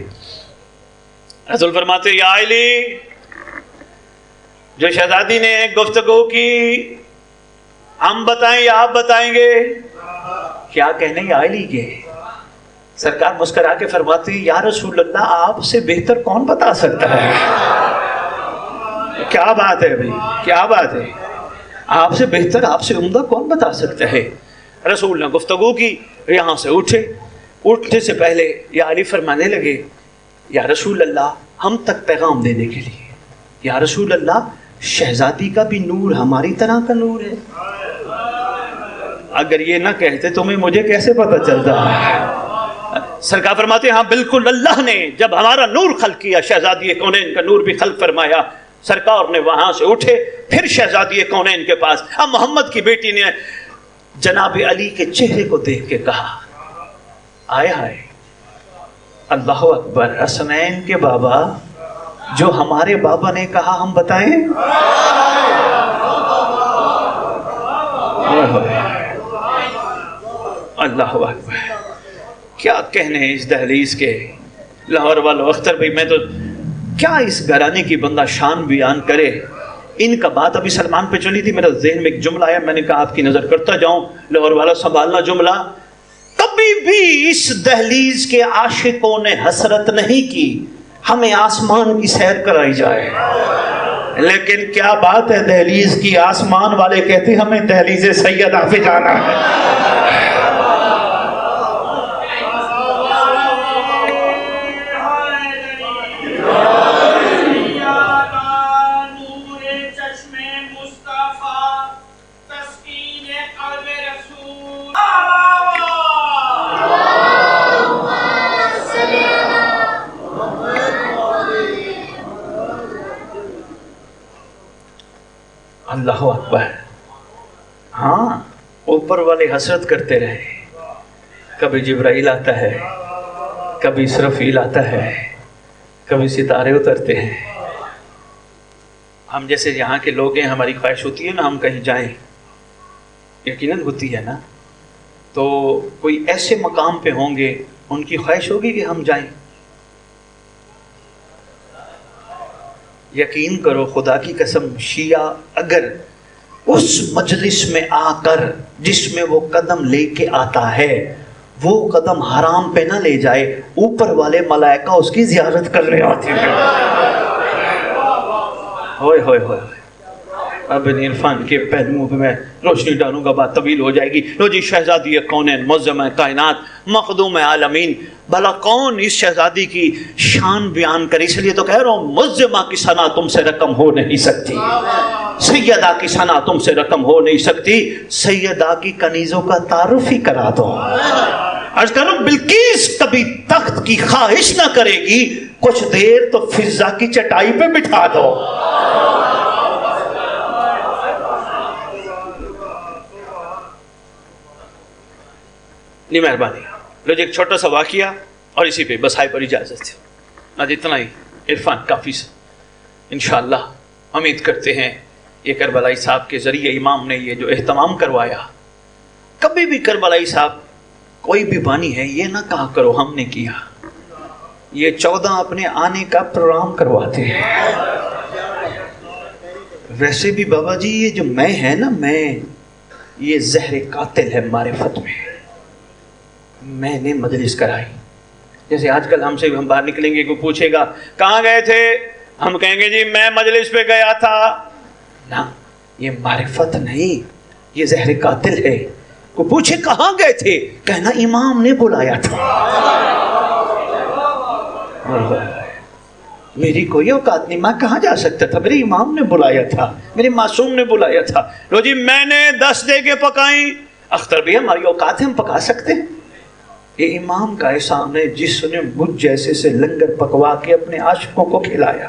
رسول فرماتے یا علی، جو شہزادی نے گفتگو کی، ہم بتائیں یا آپ بتائیں گے؟ کیا کہنے یا علی کے؟ سرکار مسکرا کے فرماتے یا رسول اللہ، آپ سے بہتر کون بتا سکتا ہے؟ کیا بات ہے بھائی، کیا بات ہے، آپ سے بہتر، آپ سے عمدہ کون بتا سکتا ہے؟ رسول نے گفتگو کی، یہاں سے اٹھے، اٹھنے سے پہلے یا علی فرمانے لگے یا رسول اللہ، ہم تک پیغام دینے کے لیے، یا رسول اللہ، شہزادی کا بھی نور ہماری طرح کا نور ہے۔ اگر یہ نہ کہتے تمہیں مجھے کیسے پتہ چلتا ہے؟ سرکار فرماتے ہیں ہاں بالکل، اللہ نے جب ہمارا نور خلق کیا، شہزادی کونین کا نور بھی خلق فرمایا۔ سرکار نے وہاں سے اٹھے، پھر شہزادی کونین کے پاس۔ اب محمد کی بیٹی نے جناب علی کے چہرے کو دیکھ کے کہا، آئے ہائے، اللہ اکبر، حسنین کے بابا، جو ہمارے بابا نے کہا ہم بتائیں؟ اللہ اکبر، کیا کہنے ہیں اس دہلیز کے؟ لاہور والوں، اختر بھائی، میں تو کیا اس گھرانے کی بندہ شان بیان کرے۔ ان کا بات ابھی سلمان پہ چلی تھی، میرا ذہن میں ایک جملہ آیا، میں نے کہا آپ کی نظر کرتا جاؤں، لاہور والا سنبھالنا جملہ۔ کبھی بھی اس دہلیز کے عاشقوں نے حسرت نہیں کی ہمیں آسمان کی سیر کرائی جائے۔ لیکن کیا بات ہے دہلیز کی، آسمان والے کہتے ہمیں دہلیز سیدہ پہ جانا ہے۔ اللہ اکبر۔ ہاں، اوپر والے حسرت کرتے رہے، کبھی جبرائیل آتا ہے، کبھی اسرافیل آتا ہے، کبھی ستارے اترتے ہیں۔ ہم جیسے یہاں کے لوگ ہیں، ہماری خواہش ہوتی ہے نا ہم کہیں جائیں، یقیناً ہوتی ہے نا، تو کوئی ایسے مقام پہ ہوں گے ان کی خواہش ہوگی کہ ہم جائیں۔ یقین کرو خدا کی قسم، شیعہ اگر اس مجلس میں آ کر جس میں وہ قدم لے کے آتا ہے وہ قدم حرام پہ نہ لے جائے، اوپر والے ملائکہ اس کی زیارت کرنے آتے ہیں۔ ہوئے ہوئے ہوئے، اب ان عرفان کے پہلوؤں پہ میں روشنی ڈالوں گا، بات طویل ہو جائے گی۔ لو جی، شہزادی کونین، معظم کائنات، مخدوم عالمین، بھلا کون اس شہزادی کی شان بیان کرے؟ اس لیے تو کہہ رہا ہوں، معظمہ کی ثنا تم سے رقم ہو نہیں سکتی، سیدہ کی ثنا تم سے رقم ہو نہیں سکتی۔ سیدہ کی کنیزوں کا تعارف ہی کرا دو۔ عرض کروں، بلقیس کبھی تخت کی خواہش نہ کرے گی، کچھ دیر تو فضہ کی چٹائی پہ بٹھا دو۔ نہیں مہربانی، لو جی ایک چھوٹا سا واقعہ اور اسی پہ بس ہائی پر اجازت ہے۔ آج اتنا ہی، عرفان کافی سے انشاءاللہ امید کرتے ہیں یہ کربلائی صاحب کے ذریعے امام نے یہ جو اہتمام کروایا۔ کبھی بھی کربلائی صاحب کوئی بھی بانی ہے یہ نہ کہا کرو ہم نے کیا، یہ 14 اپنے آنے کا پروگرام کرواتے ہیں۔ ویسے بھی بابا جی یہ جو میں ہے نا، میں یہ زہر قاتل ہے معرفت میں نے مجلس کرائی۔ جیسے آج کل ہم سے ہم باہر نکلیں گے، کوئی پوچھے گا کہاں گئے تھے، ہم کہیں گے جی میں مجلس پہ گیا تھا۔ نہ، یہ معرفت نہیں، یہ زہر قاتل ہے۔ کوئی پوچھے کہاں گئے تھے، کہنا امام نے بلایا تھا۔ میری کوئی اوقات نہیں، میں کہاں جا سکتا تھا، میرے امام نے بلایا تھا، میرے معصوم نے بلایا تھا۔ لو جی میں نے 10 دیگیں پکائیں، اختر بھی ہماری اوقات ہے، ہم پکا سکتے ہیں۔ یہ امام کا احسان ہے جس نے مجھ جیسے سے لنگر پکوا کے اپنے عاشقوں کو کھلایا۔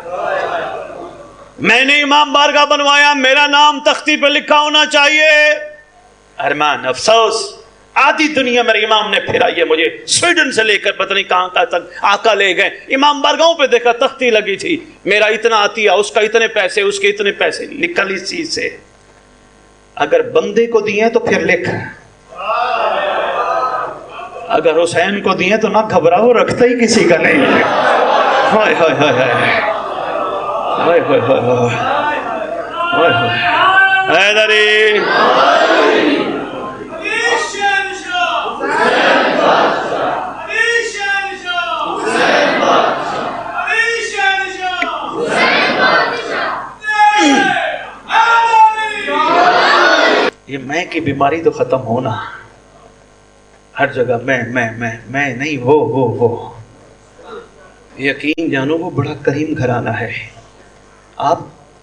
میں نے امام بارگاہ بنوایا، میرا نام تختی پہ لکھا ہونا چاہیے۔ ارمان، افسوس، آدھی دنیا میرے امام نے پھرائی ہے مجھے، سویڈن سے لے کر پتہ نہیں کہاں تک آقا لے گئے۔ امام بارگاہوں پہ دیکھا تختی لگی تھی، میرا اتنا عطیہ، اس کا اتنے پیسے، اس کے اتنے پیسے، نکل اس چیز سے۔ اگر بندے کو دیے تو پھر لکھ، اگر حسین کو دیے تو نہ گھبراؤ، رکھتا ہی کسی کا نہیں ہے۔ ہائے ہائے ہائے ہائے ہائے ہائے ہائے ہائے حیدری، یہ میں کی بیماری تو ختم ہونا، ہر جگہ میں نہیں، وہ یقین جانو وہ بڑا کریم گھرانہ ہے۔ آپ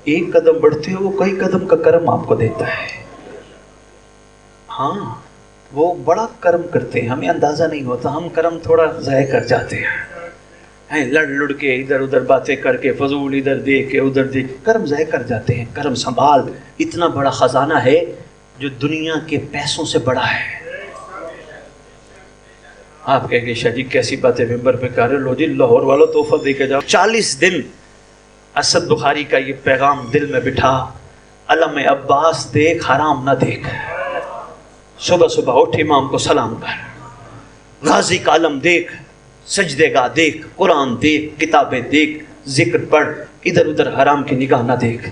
ایک قدم بڑھتے ہو وہ کئی قدم کا کرم آپ کو دیتا ہے۔ ہاں وہ بڑا کرم کرتے ہیں، ہمیں اندازہ نہیں ہوتا، ہم کرم تھوڑا ضائع کر جاتے ہیں، لڑ لڑ کے ادھر ادھر باتیں کر کے، فضول ادھر دیکھ کے ادھر دیکھ، کرم ضائع کر جاتے ہیں۔ کرم سنبھال، اتنا بڑا خزانہ ہے جو دنیا کے پیسوں سے بڑا ہے۔ آپ کہیں گے شاہ جی کیسی باتیں ممبر پہ کر رہے، لو جی لاہور والوں تحفہ دے کے جاؤ۔ 40 دن اسد بخاری کا یہ پیغام دل میں بٹھا، علم عباس دیکھ حرام نہ دیکھ، صبح صبح اٹھ امام کو سلام کر، غازی کا علم دیکھ، سجدے گاہ دیکھ، قرآن دیکھ، کتابیں دیکھ، ذکر پڑھ، ادھر ادھر حرام کی نگاہ نہ دیکھ۔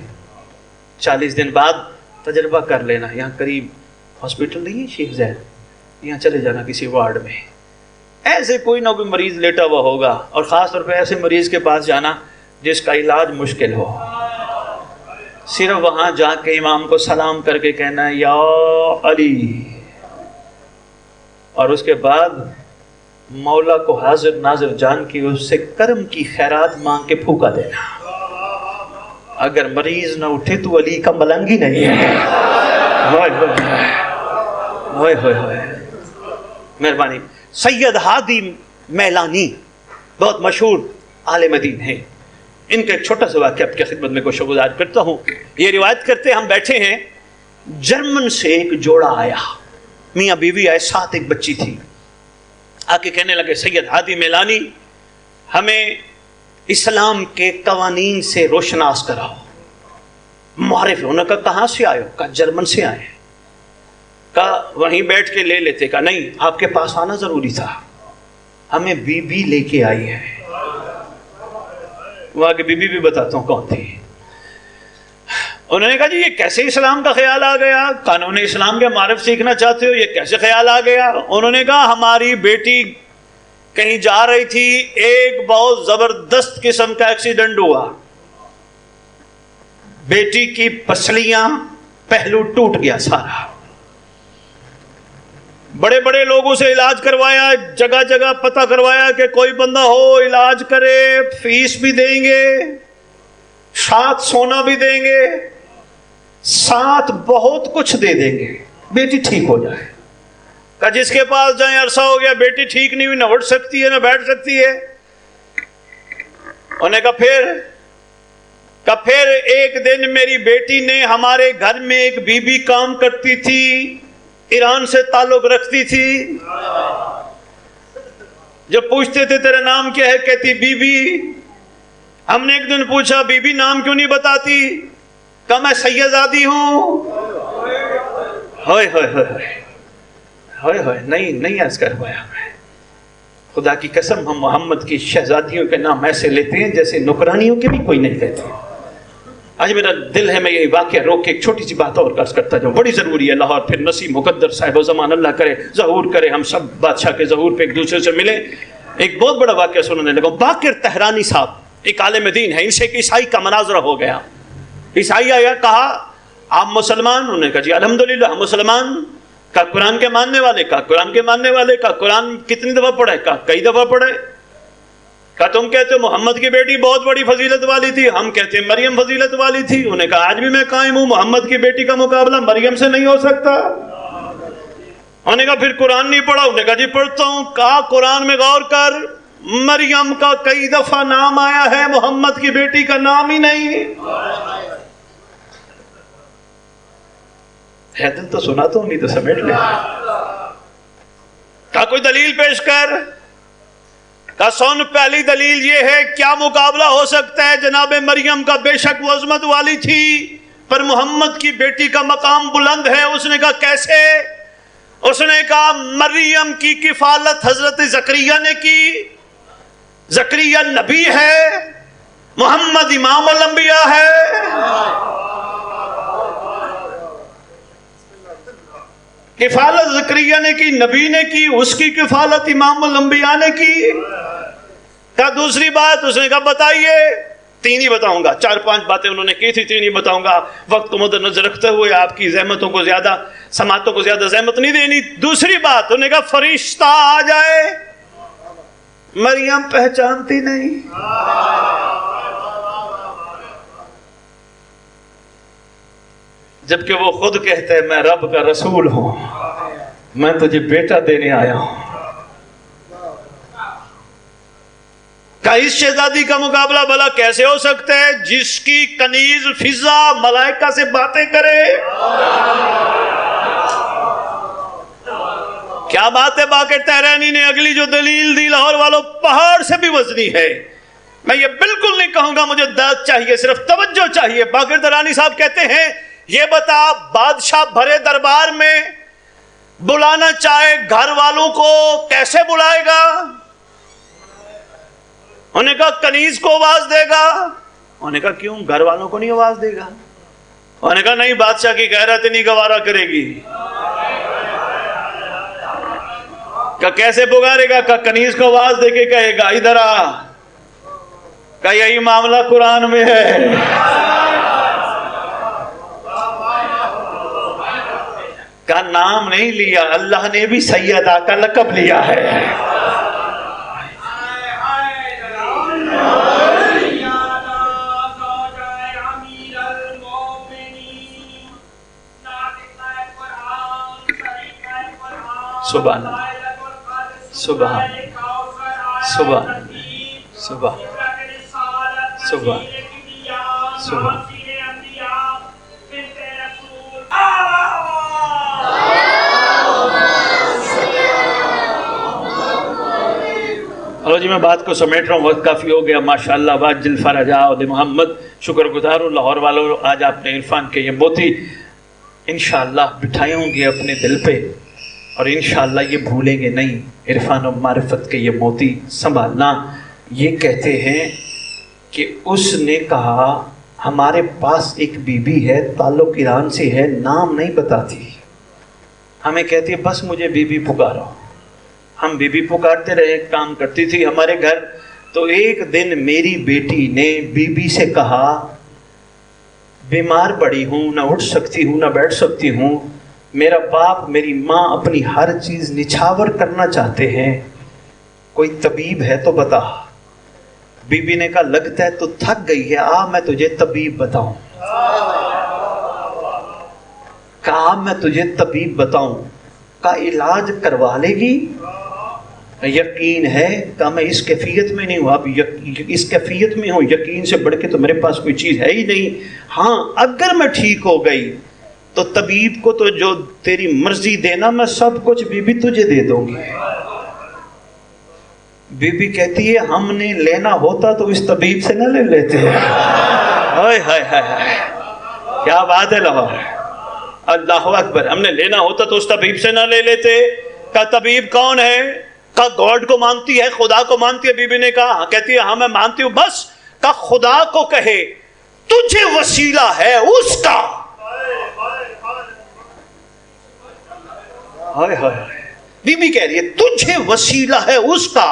40 دن بعد تجربہ کر لینا، یہاں قریب ہاسپٹل نہیں ہے شیخ زید، یہاں چلے جانا کسی وارڈ میں، ایسے کوئی نہ کوئی مریض لیٹا ہوا ہوگا، اور خاص طور پہ ایسے مریض کے پاس جانا جس کا علاج مشکل ہو، صرف وہاں جا کے امام کو سلام کر کے کہنا ہے یا علی، اور اس کے بعد مولا کو حاضر ناظر جان کے اس سے کرم کی خیرات مانگ کے پھونکا دینا. اگر مریض نہ اٹھے تو علی کا ملنگ ہی نہیں ہے. ہوئے ہوئے ہوئے، مہربانی. سید ہادی میلانی بہت مشہور عالم دین ہیں. ان کا ایک چھوٹا سا واقعہ آپ کی خدمت میں کوشش گزار کرتا ہوں. یہ روایت کرتے ہم بیٹھے ہیں، جرمن سے ایک جوڑا آیا، میاں بیوی آئے، ساتھ ایک بچی تھی. آ کے کہنے لگے سید ہادی میلانی ہمیں اسلام کے قوانین سے روشناس کراؤ. معرف انہوں نے کہا کہاں سے آئے ہو؟ کہا جرمن سے آئے ہیں. کہا وہیں بیٹھ کے لے لیتے. کہا نہیں، آپ کے پاس آنا ضروری تھا، ہمیں بی بی لے کے آئی ہے. وہاں کی بی بی بھی بتاتا ہوں کون تھی. انہوں نے کہا جی یہ کیسے اسلام کا خیال آ گیا؟ قانون اسلام کے معرف سیکھنا چاہتے ہو، یہ کیسے خیال آ گیا؟ انہوں نے کہا ہماری بیٹی کہیں جا رہی تھی، ایک بہت زبردست قسم کا ایکسیڈنٹ ہوا، بیٹی کی پسلیاں پہلو ٹوٹ گیا سارا. بڑے بڑے لوگوں سے علاج کروایا، جگہ جگہ پتہ کروایا کہ کوئی بندہ ہو علاج کرے، فیس بھی دیں گے، ساتھ سونا بھی دیں گے، ساتھ بہت کچھ دے دیں گے، بیٹی ٹھیک ہو جائے. کہ جس کے پاس جائیں عرصہ ہو گیا بیٹی ٹھیک نہیں ہوئی، نہ اٹھ سکتی ہے نہ بیٹھ سکتی ہے. انہوں نے کہا پھر ایک دن میری بیٹی نے ہمارے گھر میں ایک بی بی کام کرتی تھی، ایران سے تعلق رکھتی تھی. جب پوچھتے تھے تیرا نام کیا ہے، کہتی بی بی. ہم نے ایک دن پوچھا بی بی نام کیوں نہیں بتاتی؟ کہا میں سیدزادی ہوں. ہوئے ہوئے ہوئے ہوئے ہوئے، نہیں عرض کر پایا میں. خدا کی قسم ہم محمد کی شہزادیوں کے نام ایسے لیتے ہیں جیسے نوکرانیوں کے بھی کوئی نہیں لیتے. آج میرا دل ہے میں یہ واقعہ روک کے ایک چھوٹی سی بات اور عرض کرتا جاؤں، بڑی ضروری ہے. لاہور پھر نصیب مقدر صاحب و زمان اللہ کرے ظہور کرے، ہم سب بادشاہ کے ظہور پہ ایک دوسرے سے ملیں. ایک بہت بڑا واقعہ سننے لگا. باقر تہرانی صاحب ایک عالم دین ہے، ان سے ایک عیسائی کا مناظرہ ہو گیا. عیسائی آیا، کہا آپ مسلمان؟ انہوں نے کہا جی الحمدللہ ہم مسلمان. کہا قرآن کے ماننے والے؟ کہا قرآن کے ماننے والے. کہا قرآن کتنی دفعہ پڑھے؟ کہا کئی دفعہ پڑھے. کہا تم کہتے ہو محمد کی بیٹی بہت بڑی فضیلت والی تھی، ہم کہتے ہیں مریم فضیلت والی تھی. انہوں نے کہا آج بھی میں قائم ہوں، محمد کی بیٹی کا مقابلہ مریم سے نہیں ہو سکتا. انہوں نے کہا پھر قرآن نہیں پڑھا؟ انہوں نے کہا جی پڑھتا ہوں. کہا قرآن میں غور کر، مریم کا کئی دفعہ نام آیا ہے، محمد کی بیٹی کا نام ہی نہیں. ہے دل تو سنا تو نہیں تو سمیٹ لے. کہا کوئی دلیل پیش کر. کہا سن پہلی دلیل یہ ہے، کیا مقابلہ ہو سکتا ہے؟ جناب مریم کا بے شک وہ عظمت والی تھی پر محمد کی بیٹی کا مقام بلند ہے. اس نے کہا کیسے؟ اس نے کہا مریم کی کفالت حضرت زکریا نے کی. زکریا نبی ہے، محمد امام الانبیاء ہے. کفالت زکریا نے کی، نبی نے کی، اس کی کفالت امام الانبیاء نے کی. کہا دوسری بات. اس نے کہا بتائیے. تین ہی بتاؤں گا، 4-5 باتیں انہوں نے کی تھی، تین ہی بتاؤں گا، وقت کو مد نظر رکھتے ہوئے آپ کی زحمتوں کو زیادہ، سماعتوں کو زیادہ زحمت نہیں دینی. دوسری بات انہوں نے کہا فرشتہ آ جائے. مریم پہچانتی نہیں. جبکہ وہ خود کہتے ہیں میں رب کا رسول ہوں، میں تجھے بیٹا دینے آیا ہوں. کہ اس شہزادی کا مقابلہ بھلا کیسے ہو سکتا ہے جس کی کنیز فضا ملائکہ سے باتیں کرے؟ کیا بات ہے. باقر تہرانی نے اگلی جو دلیل دی لاہور والوں پہاڑ سے بھی وزنی ہے. میں یہ بالکل نہیں کہوں گا مجھے داد چاہیے، صرف توجہ چاہیے. باقر تہرانی صاحب کہتے ہیں یہ بتا بادشاہ بھرے دربار میں بلانا چاہے گھر والوں کو کیسے بلائے گا؟ انہوں نے کہا کنیز کو آواز دے گا. انہوں نے کہا کیوں، گھر والوں کو نہیں آواز دے گا؟ انہوں نے کہا نہیں، بادشاہ کی غیرت نہیں گوارا کرے گی. کہ کیسے پکارے گا؟ کہ کنیز کو آواز دے کے کہے گا ادھر آ. کہ یہی معاملہ قرآن میں ہے. کا نام نہیں لیا، اللہ نے بھی سیدہ کا لقب لیا ہے۔ سبحان سبحان سبحان سبحان سبحان سبحان۔ جی میں بات کو سمیٹ رہا ہوں، وقت کافی ہو گیا۔ ماشاءاللہ واجل فرجا محمد، شکر گزار ہوں لاہور والوں، آج آپ نے عرفان کے یہ موتی انشاءاللہ بٹھائے ہوں گے اپنے دل پہ، اور انشاءاللہ یہ بھولیں گے نہیں۔ عرفان و معرفت کے یہ موتی سنبھالنا۔ یہ کہتے ہیں کہ اس نے کہا ہمارے پاس ایک بی بی ہے، تعلق ایران سے ہے، نام نہیں بتاتی، ہمیں کہتی ہے بس مجھے بی بی پکارو۔ ہم بی بی پکارتے رہے، کام کرتی تھی ہمارے گھر۔ تو ایک دن میری بیٹی نے بی بی سے کہا بیمار پڑی ہوں، نہ اٹھ سکتی ہوں نہ بیٹھ سکتی ہوں، میرا باپ میری ماں اپنی ہر چیز نچھاور کرنا چاہتے ہیں، کوئی طبیب ہے تو بتا۔ بی بی نے کہا لگتا ہے تو تھک گئی ہے، آ میں تجھے طبیب بتاؤں۔ کہا میں تجھے طبیب بتاؤں، کا علاج کروا لے گی؟ یقین ہے؟ کہ میں اس کیفیت میں نہیں ہوں، اب اس کیفیت میں ہوں، یقین سے بڑھ کے تو میرے پاس کوئی چیز ہے ہی نہیں۔ ہاں اگر میں ٹھیک ہو گئی تو طبیب کو تو جو تیری مرضی دینا میں سب کچھ بی بی تجھے دے دوں گی۔ بی بی کہتی ہے ہم نے لینا ہوتا تو اس طبیب سے نہ لے لیتے۔ ہائے ہائے ہائے، کیا بات ہے لاہور، اللہ اکبر، ہم نے لینا ہوتا تو اس طبیب سے نہ لے لیتے۔ کا طبیب کون ہے؟ کا گاڈ کو مانتی ہے، خدا کو مانتی ہے؟ بی بی نے کہا، کہتی ہے ہاں میں مانتی ہوں، بس کا خدا کو کہے تجھے وسیلہ ہے اس کا۔ ہائے ہائے، بی بی کہہ رہی ہے تجھے وسیلہ ہے اس کا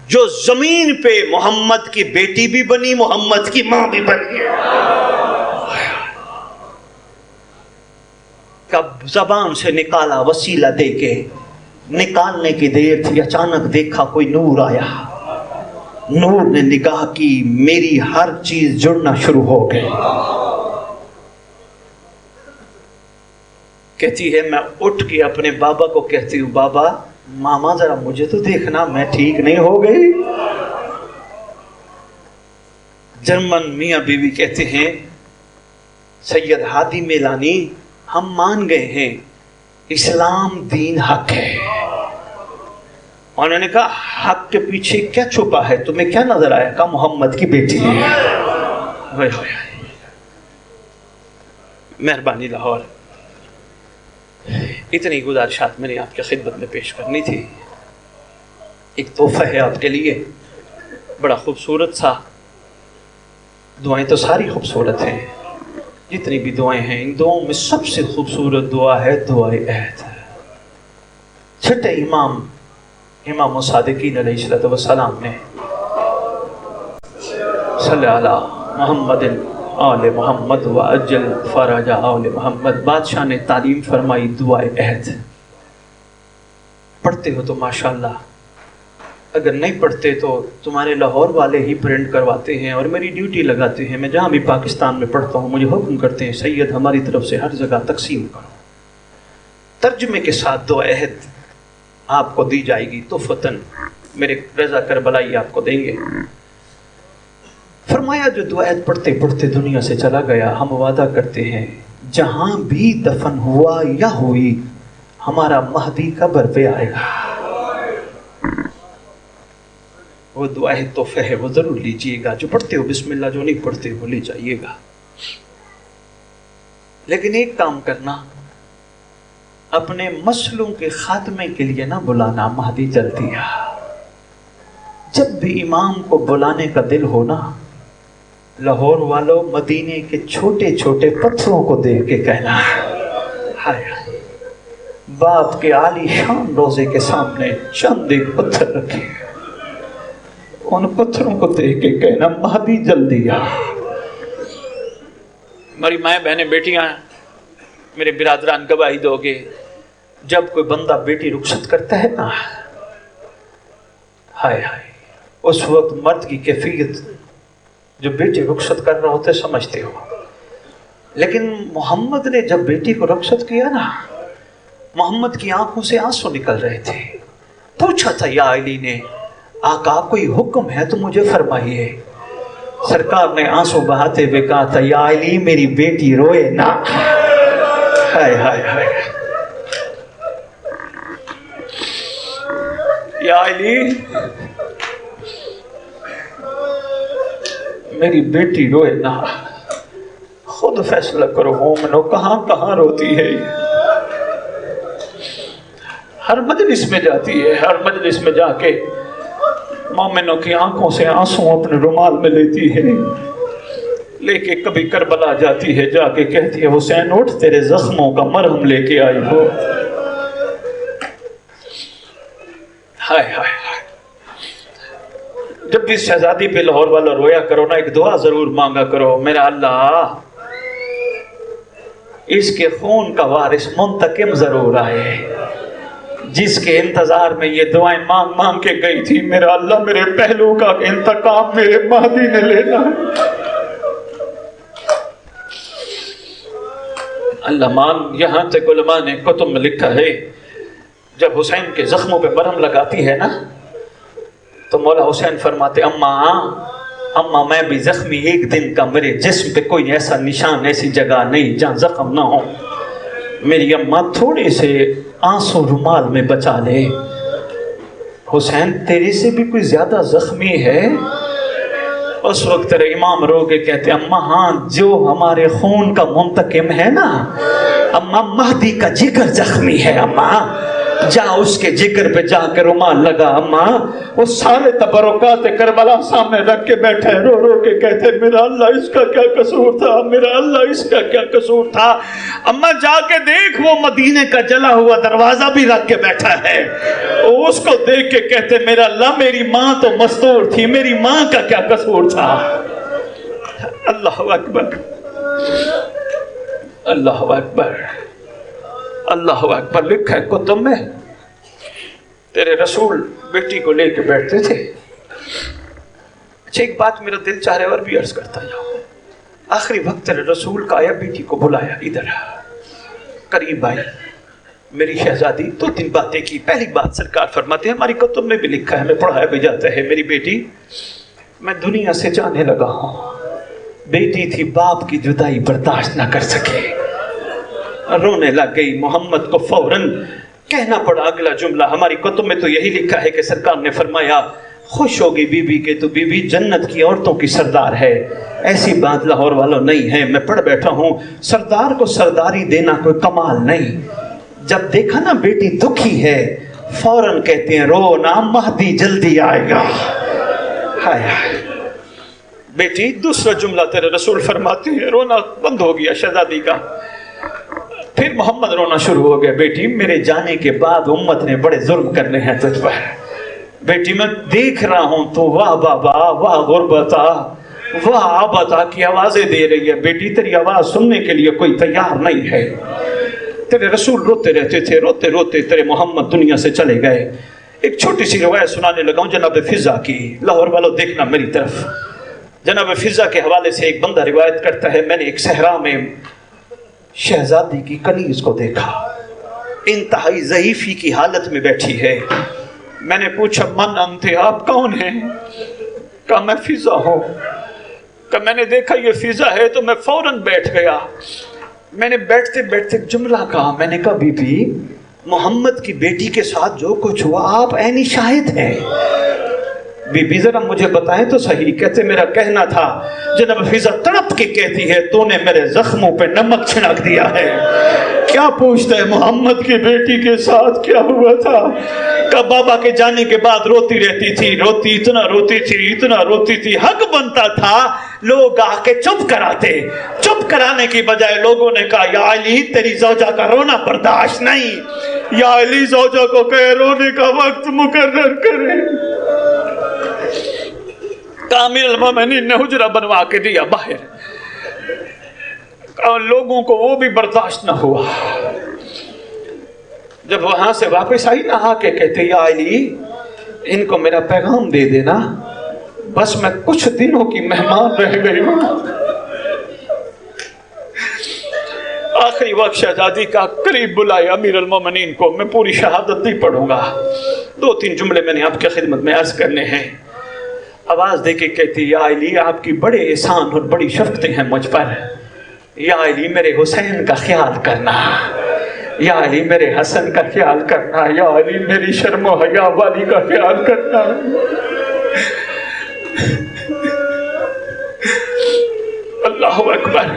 جو زمین پہ محمد کی بیٹی بھی بنی، محمد کی ماں بھی بنی۔ کب زبان سے نکالا وسیلہ دے کے، نکالنے کی دیر تھی، اچانک دیکھا کوئی نور آیا، نور نے نگاہ کی، میری ہر چیز جڑنا شروع ہو گئی۔ کہتی ہے میں اٹھ کے اپنے بابا کو کہتی ہوں بابا ماما ذرا مجھے تو دیکھنا، میں ٹھیک نہیں ہو گئی۔ جرمن میاں بیوی کہتے ہیں سید ہادی میلانی ہم مان گئے ہیں اسلام دین حق ہے۔ اور انہوں نے کہا حق کے پیچھے کیا چھپا ہے، تمہیں کیا نظر آیا؟ کہا محمد کی بیٹی ہے۔ مہربانی لاہور، اتنی گزارشات میں نے آپ کی خدمت میں پیش کرنی تھی۔ ایک تحفہ ہے آپ کے لیے بڑا خوبصورت سا، دعائیں تو ساری خوبصورت ہیں، جتنی بھی دعائیں ہیں ان دعاؤں میں سب سے خوبصورت دعا ہے دعائے عہد۔ چھٹے امام صادقین علیہ السلام نے صلی علی محمد آل محمد و اجل فرج آل محمد، بادشاہ نے تعلیم فرمائی دعائے عہد۔ پڑھتے ہو تو ماشاءاللہ، اگر نہیں پڑھتے تو تمہارے لاہور والے ہی پرنٹ کرواتے ہیں اور میری ڈیوٹی لگاتے ہیں، میں جہاں بھی پاکستان میں پڑھتا ہوں مجھے حکم کرتے ہیں سید ہماری طرف سے ہر جگہ تقسیم کرو۔ ترجمے کے ساتھ دعا عہد آپ کو دی جائے گی تحفتاً، میرے رضا کربلائی آپ کو دیں گے۔ فرمایا جو دعا عہد پڑھتے پڑھتے دنیا سے چلا گیا، ہم وعدہ کرتے ہیں جہاں بھی دفن ہوا یا ہوئی ہمارا مہدی قبر پہ آئے گا۔ وہ دعا ہے تحفہ ہے، وہ ضرور لیجئے گا، جو پڑھتے ہو بسم اللہ، جو نہیں پڑھتے وہ لے جائیے گا۔ لیکن ایک کام کرنا، اپنے مسئلوں کے خاتمے کے لیے نہ بلانا، مہدی جلدی ہے۔ جب بھی امام کو بلانے کا دل ہونا، لاہور والوں مدینے کے چھوٹے چھوٹے پتھروں کو دیکھ کے کہنا ہائے ہائے، باپ کے عالی شان روزے کے سامنے چند ایک پتھر رکھے، ان پتھروں کو دیکھ کے کہنا مہدی جلدی آ۔ ہماری مائیں بہنیں بیٹیاں ہیں، میرے برادران گواہی دو گے، جب کوئی بندہ بیٹی رخصت کرتا ہے نا، ہائے ہائے، اس وقت مرد کی کیفیت جو بیٹی رخصت کر رہا ہوتے سمجھتے ہو، لیکن محمد نے جب بیٹی کو رخصت کیا نا، محمد کی آنکھوں سے آنسو نکل رہے تھے۔ پوچھا تھا یا علی نے، آقا کوئی حکم ہے تو مجھے فرمائیے۔ سرکار نے آنسو بہاتے ہوئے کہا تھا، یا علی میری بیٹی روئے نا۔ ہائے ہائے ہائے، یا علی میری بیٹی روئے نا، خود فیصلہ کرو مومنو، کہاں کہاں روتی ہے یہ؟ ہر مجلس میں جاتی ہے، ہر مجلس میں جا کے مومنوں کی آنکھوں سے آنسو اپنے رومال میں لیتی ہے، لے کے کبھی کربلا جاتی ہے، جا کے کہتی ہے حسین اٹھ تیرے زخموں کا مرہم لے کے آئی ہو۔ ہائے ہائے ہائے، جب بھی شہزادی پہ لاہور والا رویا کرو نا، ایک دعا ضرور مانگا کرو، میرا اللہ اس کے خون کا وارث منتقم ضرور آئے، جس کے انتظار میں یہ دعائیں مانگ مانگ کے گئی تھی، میرا اللہ میرے پہلو کا انتقام میرے مہدی نے لینا۔ اللہ مان، یہاں تک علماء نے کتب میں لکھا ہے، جب حسین کے زخموں پہ مرہم لگاتی ہے نا، تو مولا حسین فرماتے اماں میں بھی زخمی ایک دن کا، میرے جسم پہ کوئی ایسا نشان، ایسی جگہ نہیں جہاں زخم نہ ہو، میری اماں تھوڑے سے آنسو رومال میں بچا لے۔ حسین تیرے سے بھی کوئی زیادہ زخمی ہے؟ اس وقت تیرے امام رو کے کہتے اماں ہاں، جو ہمارے خون کا منتقم ہے نا، اماں مہدی کا جگر زخمی ہے، اماں جا اس کے جگر پہ جا کے رومال لگا۔ اماں وہ سارے تبرکات کربلا سامنے رکھ کے بیٹھے، رو رو کے کہتے میرا اللہ اس کا کیا قصور تھا، میرا اللہ اس کا کیا قصور تھا۔ اماں جا کے دیکھ، وہ مدینے کا جلا ہوا دروازہ بھی رکھ کے بیٹھا ہے، اس کو دیکھ کے کہتے میرا اللہ میری ماں تو مستور تھی، میری ماں کا کیا قصور تھا۔ اللہ اکبر، اللہ اکبر، اللہ اکبر۔ لکھا ہے کتب میں، تیرے رسول بیٹی کو لے کے بیٹھتے تھے۔ اچھا ایک بات میرا دل چاہ رہا ہے اور بھی عرض کرتا جاؤ، آخری وقت تیرے رسول کا آیا، بیٹی کو بلایا، ادھر قریب آئی، میری شہزادی، دو تین باتیں کی۔ پہلی بات سرکار فرماتے ہیں، ہماری کتب میں بھی لکھا ہے، ہمیں پڑھایا بھی جاتا ہے، میری بیٹی میں دنیا سے جانے لگا ہوں۔ بیٹی تھی، باپ کی جدائی برداشت نہ کر سکے، رونے لگ گئی۔ محمد کو فوراً کہنا پڑا اگلا جملہ، ہماری کتب میں تو یہی لکھا ہے کہ سرکار نے فرمایا خوش ہوگی بی بی کہ تو بی بی جنت کی عورتوں کی سردار ہے۔ ایسی بات لاہور والوں نہیں ہے، میں پڑھ بیٹھا ہوں، سردار کو سرداری دینا کوئی کمال نہیں۔ جب دیکھا نا بیٹی دکھی ہے، فوراً کہتے ہیں رو نا، مہدی جلدی آئے گا۔ ہائے ہائے بیٹی، دوسرا جملہ تیرے رسول فرماتے ہیں، رونا بند ہو گیا شہزادی کا۔ پھر محمد رونا شروع ہو گیا، بیٹی میرے جانے کے بعد امت نے بڑے ظلم کرنے ہیں تجھ پر، بیٹی میں دیکھ رہا ہوں تو واہ بابا، واہ غربتا، واہ آبتا کی آوازیں دے رہی ہے، بیٹی تیری آواز سننے کے لیے کوئی تیار نہیں ہے۔ تیرے رسول روتے رہتے تھے، روتے روتے تیرے محمد دنیا سے چلے گئے۔ ایک چھوٹی سی روایت سنانے لگا ہوں جناب فضا کی، لاہور والوں دیکھنا میری طرف۔ جناب فضا کے حوالے سے ایک بندہ روایت کرتا ہے، میں نے ایک صحرا میں شہزادی کی کنیز کو دیکھا، انتہائی ضعیفی کی حالت میں بیٹھی ہے۔ میں نے پوچھا من انت، آپ کون ہیں؟ کہا میں فضا ہوں۔ کہا میں نے دیکھا یہ فضا ہے تو میں فوراً بیٹھ گیا۔ میں نے بیٹھتے بیٹھتے جملہ کہا، میں نے کہا بی بی محمد کی بیٹی کے ساتھ جو کچھ ہوا آپ عینی شاہد ہیں، بی بی ذرا مجھے بتائیں تو صحیح۔ کہتے میرا کہنا تھا، جناب فضا تڑپ کے کہتی ہے، تو نے میرے زخموں پہ نمک چھڑک دیا ہے۔ کیا پوچھتا ہے محمد کی بیٹی کے ساتھ کیا ہوا تھا؟ کہ بابا کے جانے کے بعد روتی رہتی تھی، روتی اتنا روتی تھی، اتنا روتی تھی، حق بنتا تھا لوگ آ کے چپ کراتے، چپ کرانے کی بجائے لوگوں نے کہا یا علی تیری زوجہ کا رونا برداشت نہیں، یا علی زوجہ کو کہے رونے کا وقت مقرر کرے۔ امیر المومنین نے حجرہ بنوا کے دیا باہر، اور لوگوں کو وہ بھی برداشت نہ ہوا. جب وہاں سے واپس آئی نہ آ کے کہتے یا علی ان کو میرا پیغام دے دینا, بس میں کچھ دنوں کی مہمان رہ گئی ہوں. آخری وقت شہزادی کا قریب بلایا امیر المومنین کو. میں پوری شہادت نہیں پڑھوں گا, 2-3 جملے میں نے آپ کی خدمت میں عرض کرنے ہیں. آواز دے کے کہتی یا علی آپ کی بڑے احسان اور بڑی شفقتیں ہیں مجھ پر. یا علی میرے حسین کا خیال کرنا, یا علی میرے حسن کا خیال کرنا, یا علی میری شرم و حیا والی کا خیال کرنا. اللہ اکبر.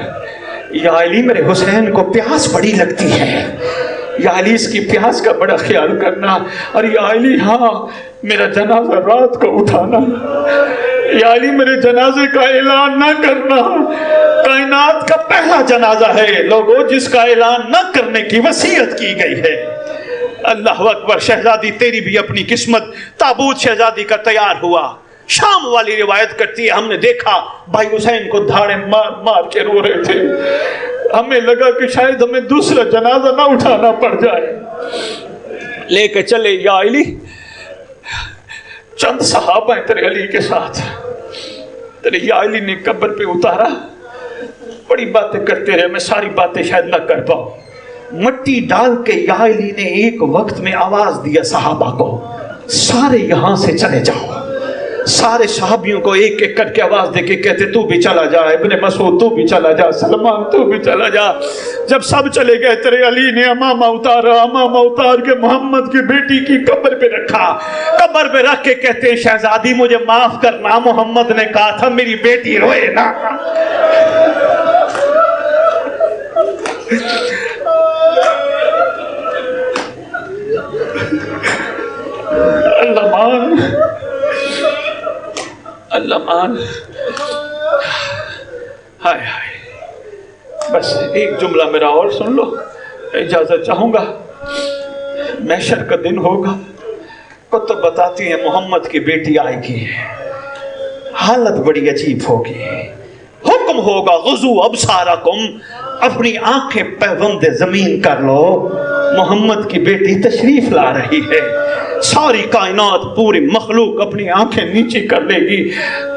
یا علی میرے حسین کو پیاس بڑی لگتی ہے, یا علی اس کی پیاس کا بڑا خیال کرنا. اور یا علی ہاں میرا جنازہ رات کو اٹھانا. یا علی میرے جنازے کا اعلان نہ کرنا, کائنات کا پہلا جنازہ ہے لوگوں جس کا اعلان نہ کرنے کی وصیت کی گئی ہے. اللہ اکبر. شہزادی تیری بھی اپنی قسمت. تابوت شہزادی کا تیار ہوا. شام والی روایت کرتی ہے ہم نے دیکھا بھائی حسین کو دھاڑے مار مار کے رو رہے تھے. ہمیں لگا کہ شاید ہمیں دوسرا جنازہ نہ اٹھانا پڑ جائے. لے کے چلے یا علی. چند صحابہ ہیں تیرے علی کے ساتھ. تیرے یا علی نے قبر پہ اتارا. بڑی باتیں کرتے رہے, میں ساری باتیں شاید نہ کر پاؤں. مٹی ڈال کے یا علی نے ایک وقت میں آواز دیا صحابہ کو, سارے یہاں سے چلے جاؤ. سارے صحابیوں کو ایک ایک کر کے آواز دے کے کہتے تو بھی چلا جا, ابن مسعود تو بھی چلا جا, سلمان تو بھی چلا جا. جب سب چلے گئے تیرے علی نے امامہ اتارا. امامہ اتار کے محمد کی بیٹی کی قبر پہ رکھا. قبر پہ رکھ کے کہتے ہیں شہزادی مجھے معاف کرنا, محمد نے کہا تھا میری بیٹی روئے نا. اللہ مان, اللہ مان. ہائے ہائے. بس ایک جملہ میرا اور سن لو, اجازت چاہوں گا. محشر کا دن ہوگا, کتب بتاتی ہیں محمد کی بیٹی آئے گی, حالت بڑی عجیب ہوگی. حکم ہوگا غزو ابصارکم, اپنی آنکھیں پیوند زمین کر لو, محمد کی بیٹی تشریف لا رہی ہے. ساری کائنات پوری مخلوق اپنی آنکھیں نیچے کر لے گی.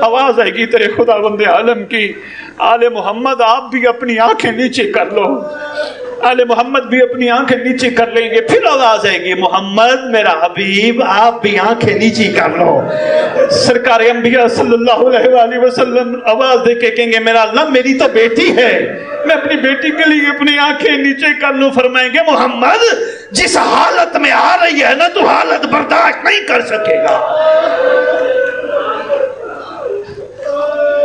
آواز آئے گی تیرے خداوند عالم کی, آل محمد آپ بھی اپنی آنکھیں نیچے کر لو. آل محمد بھی اپنی آنکھیں نیچے کر لیں گے. پھر آواز آئے گی محمد میرا حبیب آپ بھی آنکھیں نیچے کر لو. سرکار انبیاء صلی اللہ علیہ وآلہ وسلم آواز دے کے کہیں گے میرا اللہ میری تو بیٹی ہے, میں اپنی بیٹی کے لیے اپنی آنکھیں نیچے کر لوں. فرمائیں گے محمد جس حالت میں آ رہی ہے نا تو حالت برداشت نہیں کر سکے گا.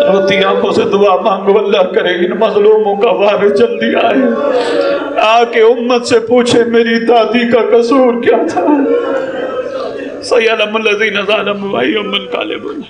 روتی آنکھوں سے دعا مانگو, اللہ کرے ان مظلوموں کا وارث جلدی آئے, آ کے امت سے پوچھے میری دادی کا قصور کیا تھا. سیعلم الذین ظلموا ایہم الغالبون.